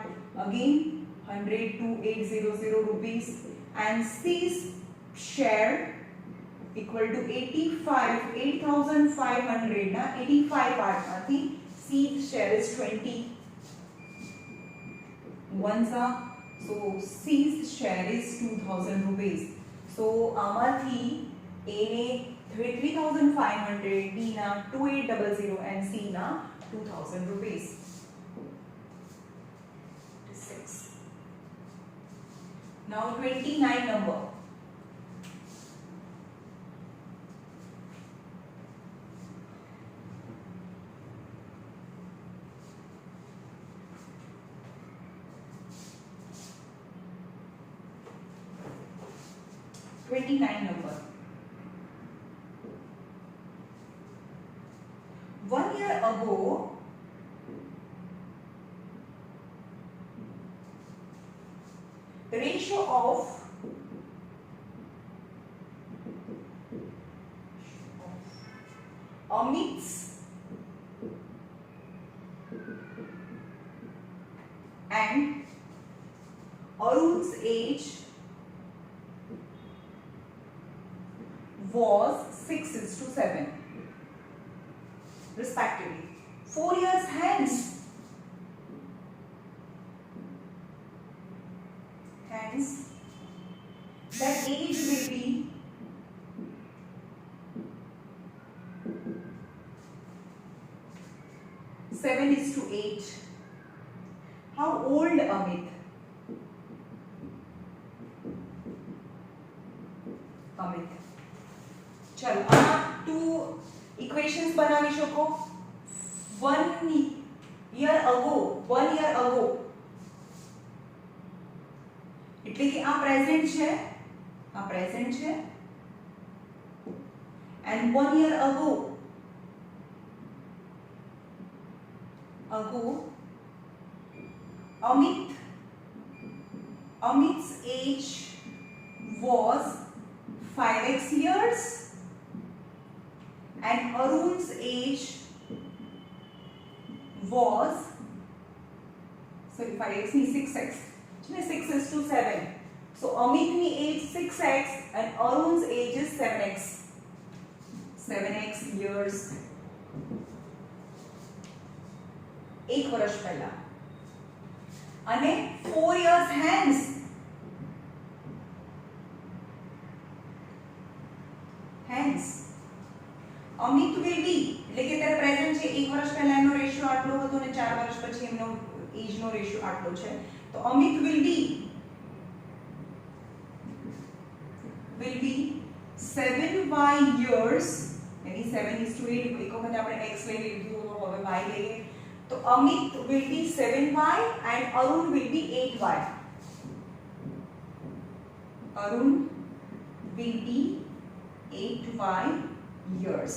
Again 100 to 800 rupees. And C's share equal to 8500 ના 85 part માંથી C's share is 20. So C's share is 2000 rupees. So આમાંથી A ને 3500, B na 2800 and C na 2000 rupees. 6. Now 29 number. Number. 1 year ago, the ratio of Amit's and Arun's age was 6:7 respectively. 4 years hence, that age will be 7:8. How old Amit? चलो आप two equations बनावी શકો 1 year ago એટલે કે આ present છે and 1 year ago Amit's age was 5x years and Arun's age was 5x ni 6x. 6:7. So Amit's age 6x and Arun's age is 7x. 7x years. एक वर्ष पहला અને 4 years hence Amit will be એટલે કે ત્યારે present છે 1 વર્ષ પહેલા એનો રેશિયો આટલો હતો અને 4 વર્ષ પછી એનો એજ નો રેશિયો આટલો છે તો Amit will be 7y years यानी 7:8 એક વખત આપણે x લઈ લીધું હવે y લઈએ तो Amit will be 7y and Arun will be 8y. Arun will be 8y years.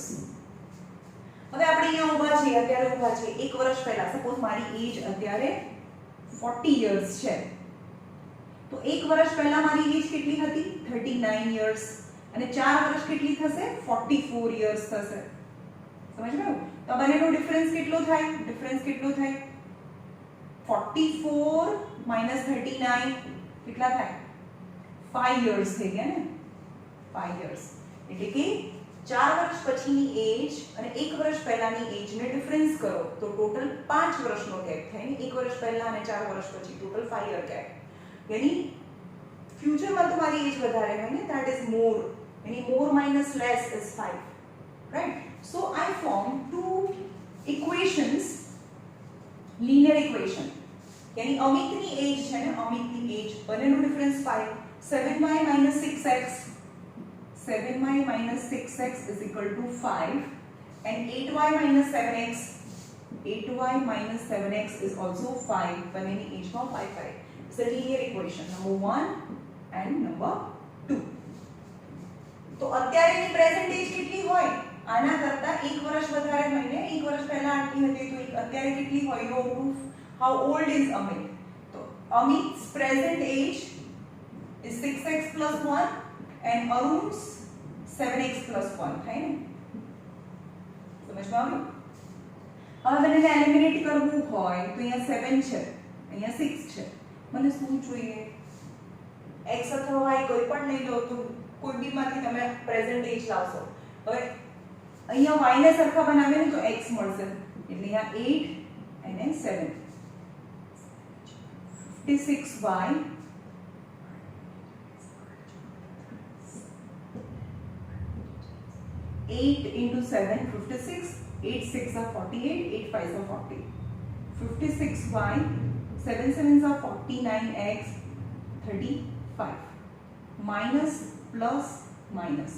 હવે આપણે અહીંયા ઊભા છીએ અત્યારે ઊભા છીએ એક વર્ષ પહેલા સપોઝ મારી એજ અત્યારે 40 years છે તો એક વર્ષ પહેલા મારી એજ કેટલી હતી 39 years અને 4 વર્ષ કેટલી થશે 44 years થશે સમજ ગયો તો બંનેનો ડિફરન્સ કેટલો થાય 44 minus 39 કેટલા થાય 5 years થઈ ગયા ને 5 years એટલે કે 4 વર્ષ પછીની એજ અને 1 વર્ષ પહેલાની એજ ને ડિફરન્સ કરો તો ટોટલ 5 વર્ષનો ગેપ થાય ને 1 વર્ષ પહેલા અને 4 વર્ષ પછી ટોટલ 5 year ગેપ यानी फ्यूचर માં તમારી એજ વધારે હોય ને that is more यानी more minus less is 5 right. So I form two equations, linear equation. यानी अमित ની एज છે ને અમિત ની एज બંનેનો difference 5 7y minus 6x 7y minus 6x is equal to 5 and 8y minus 7x 8y minus 7x is also 5 બંનેની એજ માં 5 5 it's a linear equation number 1 and number 2 તો અત્યારેની present એજ કેટલી હોય આના કરતા 1 વર્ષ વધારે હોય ને 1 વર્ષ પહેલા આટલી હતી તો અત્યારે કેટલી હોય નો proof how old is Amit તો Amit's present age is 6x plus 1 and Arun's 7x plus 1 થાય ને સમજમાં આવ્યું હવે મને એલિમિનેટ કરવું હોય તો અહીંયા 7 છે અહીંયા 6 છે મને શું જોઈએ x અથવા y કોઈ પણ લઈ લો તો કોઈ બી માંથી તમે પ્રેઝન્ટ એજ લાવશો હવે અહીંયા y ને સરખા બનાવીએ ને તો x મળશે એટલે અહીંયા 8 અને 7 56y 8 into 7 56 8 6 are 48 8 5 are 40 56y 7 7s are 49x 35 minus plus minus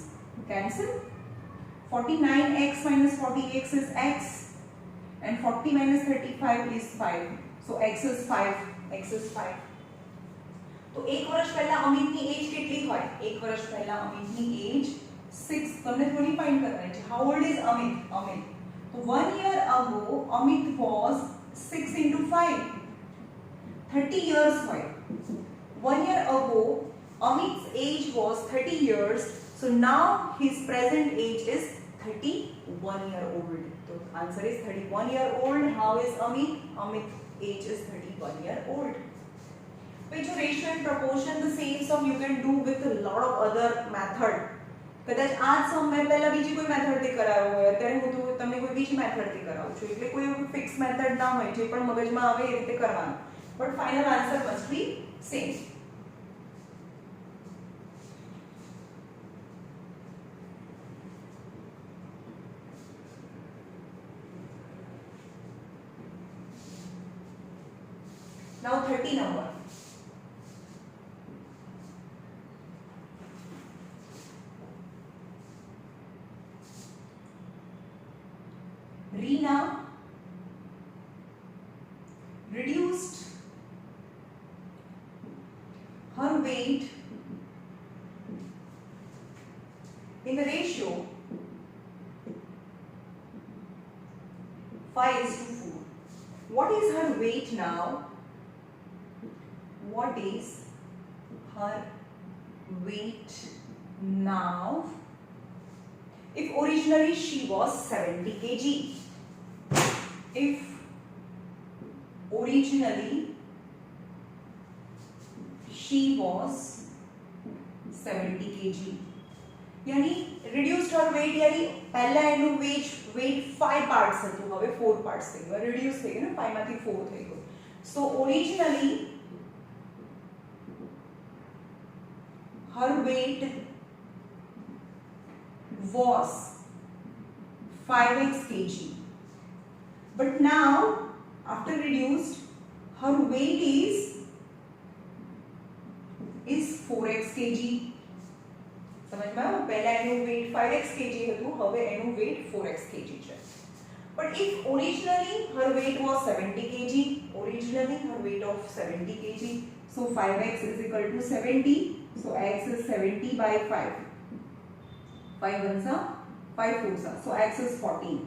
cancel 49x minus 40x is x and 40 minus 35 is 5 so x is 5 तो एक वर्ष पहला अमित ની एज કેટલી હોય એક વર્ષ પહેલા અમિત ની एज 6 તમને થોડી ફાઇન્ડ કરવાની છે how old is Amit so 1 year ago Amit was 6 into 5 30 years હોય 1 year ago Amit's age was 30 years so now his present age is 31 year old so answer is 31 year old how is Amit's age is 31 year old which ratio and proportion the same sum you can do with a lot of other method કદાચ આ સમ મેં પહેલા બીજી કોઈ method થી કરાવ્યો હોય અત્યારે હું તો તમને કોઈ બધી જ મેથડથી કરાવું છું, એટલે કોઈ ફિક્સ મેથડ ના હોય, જે પણ મગજમાં આવે એ રીતે કરવાનું, but final answer must be same. Now 30 number. Reena reduced her weight in the ratio 5:4. What is her weight now? What is her weight now? If originally she was 70 kg. If originally she was 70 kg. यानी reduced her weight यानी पहला एनु weight 5 parts હતું, હવે 4 parts થઈ ગયો, reduce થઈ ગયો ને, 5 માંથી 4 થઈ ગયો. So originally her weight was 5x kg, but now after reduced her weight is 4x kg. समझ में आया? पहला एनु weight 5x kg હતું, હવે એનું weight 4x kg છે. But if originally her weight was 70 kg, originally her weight of 70 kg, so 5x is equal to 70, so x is 70 by 5. 5 ones are 5 fours are, so x is 14.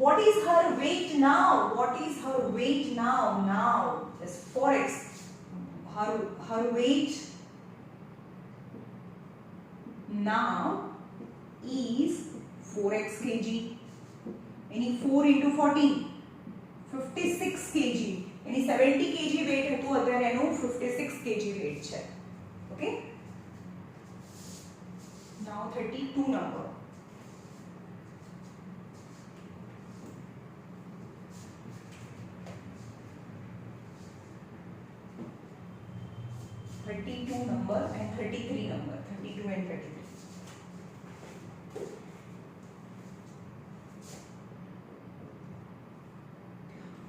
What is her weight now? What is her weight now? Now is 4x. Her weight now is 4x kg. Any 4 into 14, 56 kg. Any 70 kg weight હતું, અત્યારે એનું 56 kg weight છે. Okay? Now 32 number. Number and 33 number, 32 and 33.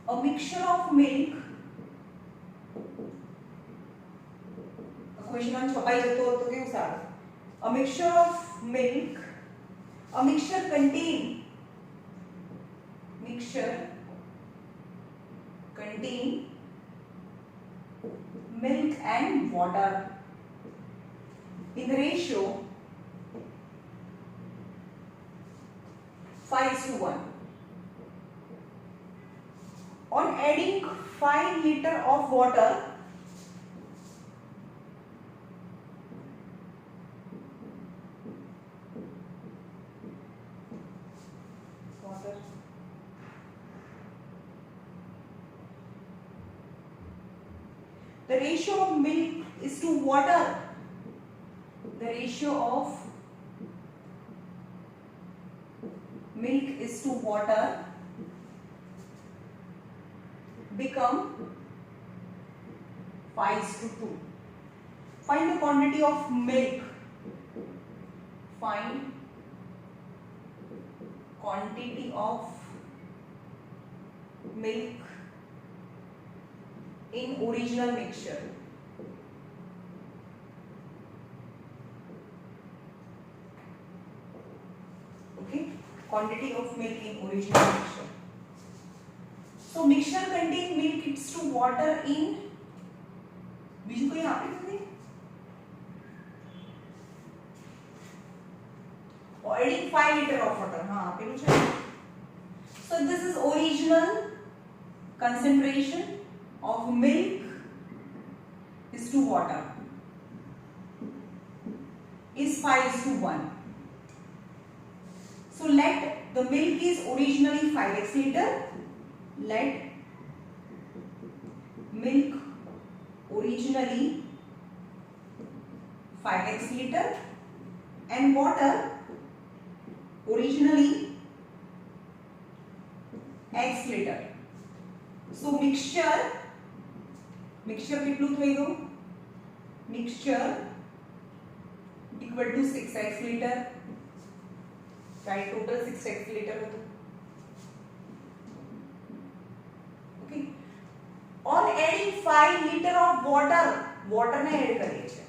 A mixture of milk. Question on छपाई जतो तो केवु सारू. A mixture of milk. A mixture contain milk and water in the ratio 5:1. On adding 5 liter of water, the ratio of milk is to water. The ratio of milk is to water become 5:2. Find the quantity of milk. Find quantity of milk in original mixture. Okay, quantity of milk in original mixture. So mixture contain milk, it's to water in, Biju कोई आपने नहीं, or adding 5 liter of water, हाँ आपने कुछ है. So this is original concentration of milk is to water is 5:1. So let the milk is originally 5x liter. Let milk originally 5x liter and water originally x liter. So mixture કેટલું થઈ ગયું? Mixture equal to 6x liter, right? Total 6x liter હતું. Okay. On adding 5 liter of water ને add કરીએ છીએ.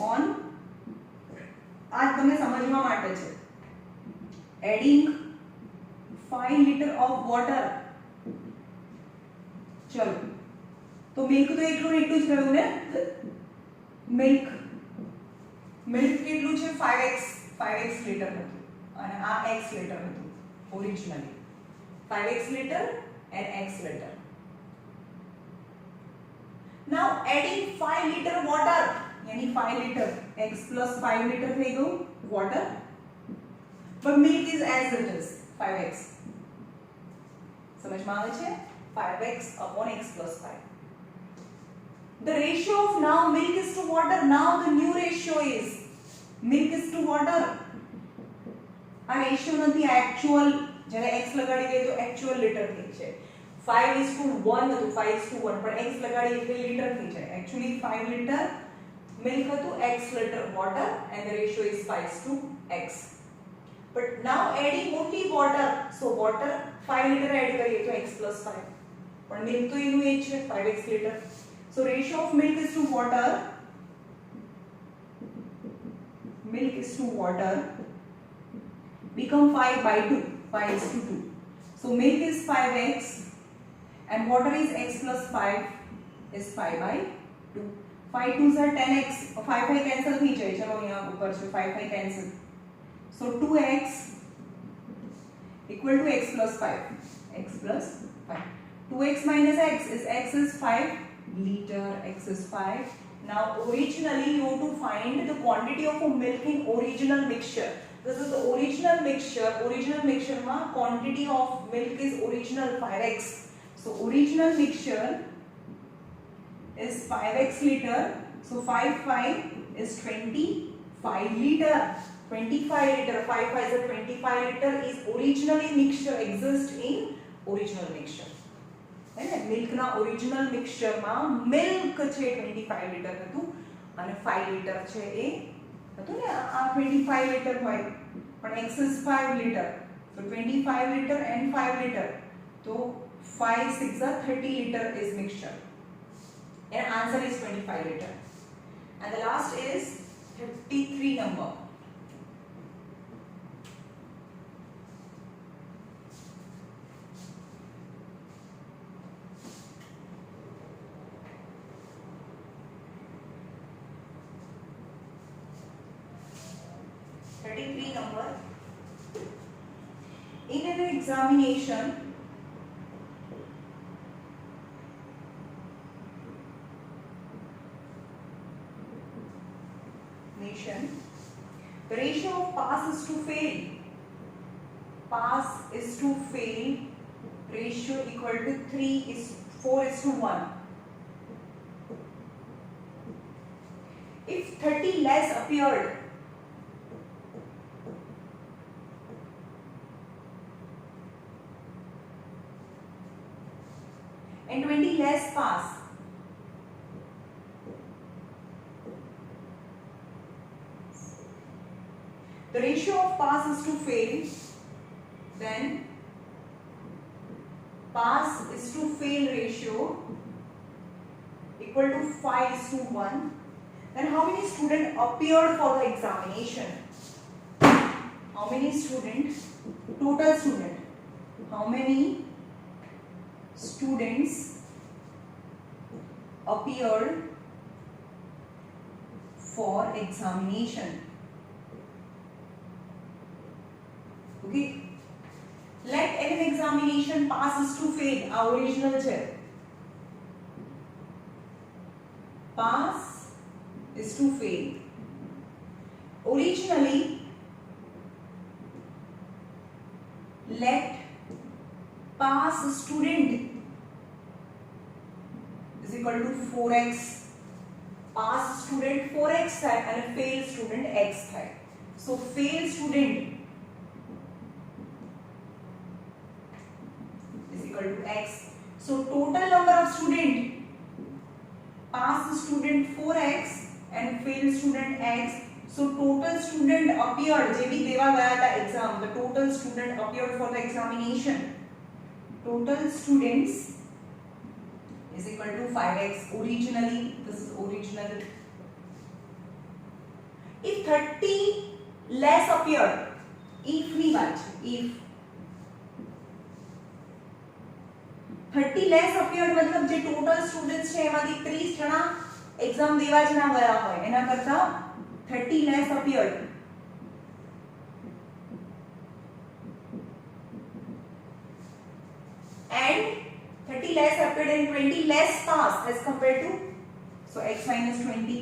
On આ તમને સમજવા માટે છે. Adding 5 liter of water. ચલો તો મિલ્ક તો એટલું જ રહ્યું ને. મિલ્ક કેટલું છે? 5x લિટર હતું અને આ x લિટર હતું originally. 5x liter and x liter. Now adding 5 liter water, यानी 5 liter x plus 5 liter થઈ ગયું water, but milk is as it is 5x. સમજમાં આવે છે? 5x upon x plus 5. The ratio of now milk is to water. Now the new ratio is milk is to water. આ ratio નથી, આ actual જ્યારે x લગાડી દઈએ તો એક્ચ્યુઅલ લિટર થઈ છે. 5:1 હતું, 5:1, પણ x લગાડી એટલે લિટર થઈ જાય. Actually 5 liter milk હતું, x liter water, and the ratio is 5:x. But now adding only water, so water 5 liter add કરીએ તો x plus 5, પણ milk તો એનું એ છે 5x liter. So ratio of milk is to water become 5/2, 5:2. So milk is 5x and water is x plus 5 is 5/2. 5 2s are 10x. 5 cancel થઈ જાય. ચલો અહીંયા ઉપર છે 5 cancel. So 2x equal to x plus 5. 2x minus x is 5 liter. X is 5. Now originally you have to find the quantity of a milk in original mixture. This is the original mixture. Original mixture ma quantity of milk is original 5x. So original mixture is 5x liter. So 5 is 25 liter. 25 liter. 5 is a 25 liter is originally mixture exist in original mixture. Milk ના original mixture માં milk છે 25 litre હતું અને 5 litre છે એ હતું ને. આ 25 litre હોય પણ x is 5 liter. So 25 liter and 5 liter. So 5 6 are 30 liter is mixture. And answer is 25 liter. And the last is 33 number. Number in an examination the ratio of pass is to fail ratio equal to 4:1. If 30 less appeared and 20 less pass, the ratio of pass is to fail, then pass is to fail ratio equal to 5:1. Then how many students appeared for the examination? How many students? Total student. How many students appeared for examination? Okay. Let an examination pass is to fail. Our original છે. Pass is to fail. Originally, let pass student is equal to 4x. Pass student 4x થાય અને fail student x થાય. So fail student x. So total number of student, passed student 4x and failed student x. So total student appeared, जे भी देवा गया था exam, the total student appeared for the examination, total students is equal to 5x. Originally, this is original. If 30 less appeared, if ની વાત છે, if 30 less appeared મતલબ જે total students છે એમાંથી 30 જણા એક્ઝામ દેવા જ ના ગયા હોય, એના કરતા 30 less appeared. And 30 less appeared and 20 less passed as compared to, so x minus 20.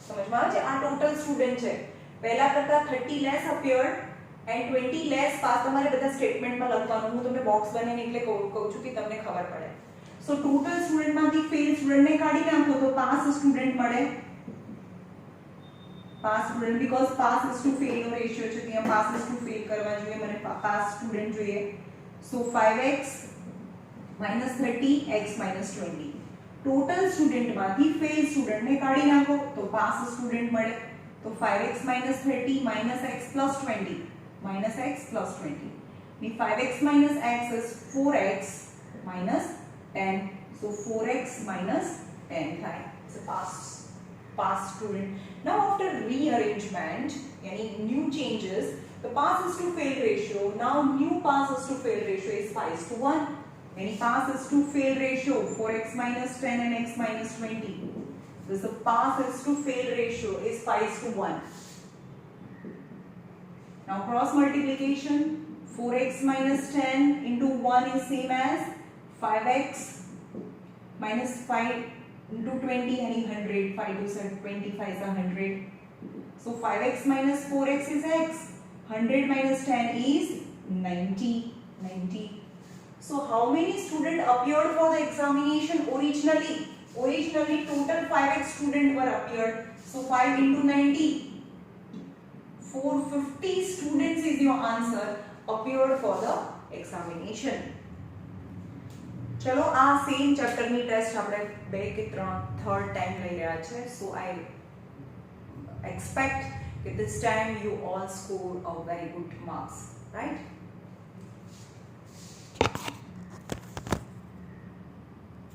સમજમાં આવે છે? આ ટોટલ સ્ટુડન્ટ છે, પહેલા કરતા 30 less appeared and 20 less pass. તમારે બધા સ્ટેટમેન્ટમાં લખવાનું, હું તમને બોક્સ બનાવીને એટલે કહું છું કે તમને ખબર પડે. સો ટોટલ સ્ટુડન્ટમાંથી ફેલ સ્ટુડન્ટને કાઢી નાખો તો પાસ સ્ટુડન્ટ મળે. Pass student, because pass is to fail નો રેશિયો છે, ત્યાં પાસ ઇઝ ટુ ફેલ કરવા જોઈએ, મને પાસ સ્ટુડન્ટ જોઈએ. So 5x minus 30 x minus 20. Total સ્ટુડન્ટમાંથી ફેલ સ્ટુડન્ટને કાઢી નાખો તો પાસ સ્ટુડન્ટ મળે. તો 5x minus 30 minus x plus 20, minus x plus 20. The 5x minus x is 4x minus 10. So 4x minus 10 થાય. It's a pass student. Now after rearrangement, any new changes, the pass is to fail ratio. Now new pass is to fail ratio is 5:1. Any pass is to fail ratio 4x minus 10 and x minus 20. This the pass is to fail ratio is 5:1. Now cross multiplication, 4x minus 10 into 1 is same as 5x minus 5 into 20 and 100. 5 to 25 is 100. So 5x minus 4x is x. 100 minus 10 is 90. So how many students appeared for the examination originally? Originally total 5x students were appeared. So 5 into 90. 450 students is your answer appeared for the examination. ચલો આ same ચેપ્ટરની test આપણે 2 કે 3 third time લઈ રહ્યા છે. સો આઈ expect કે this time you all score a very good marks, right?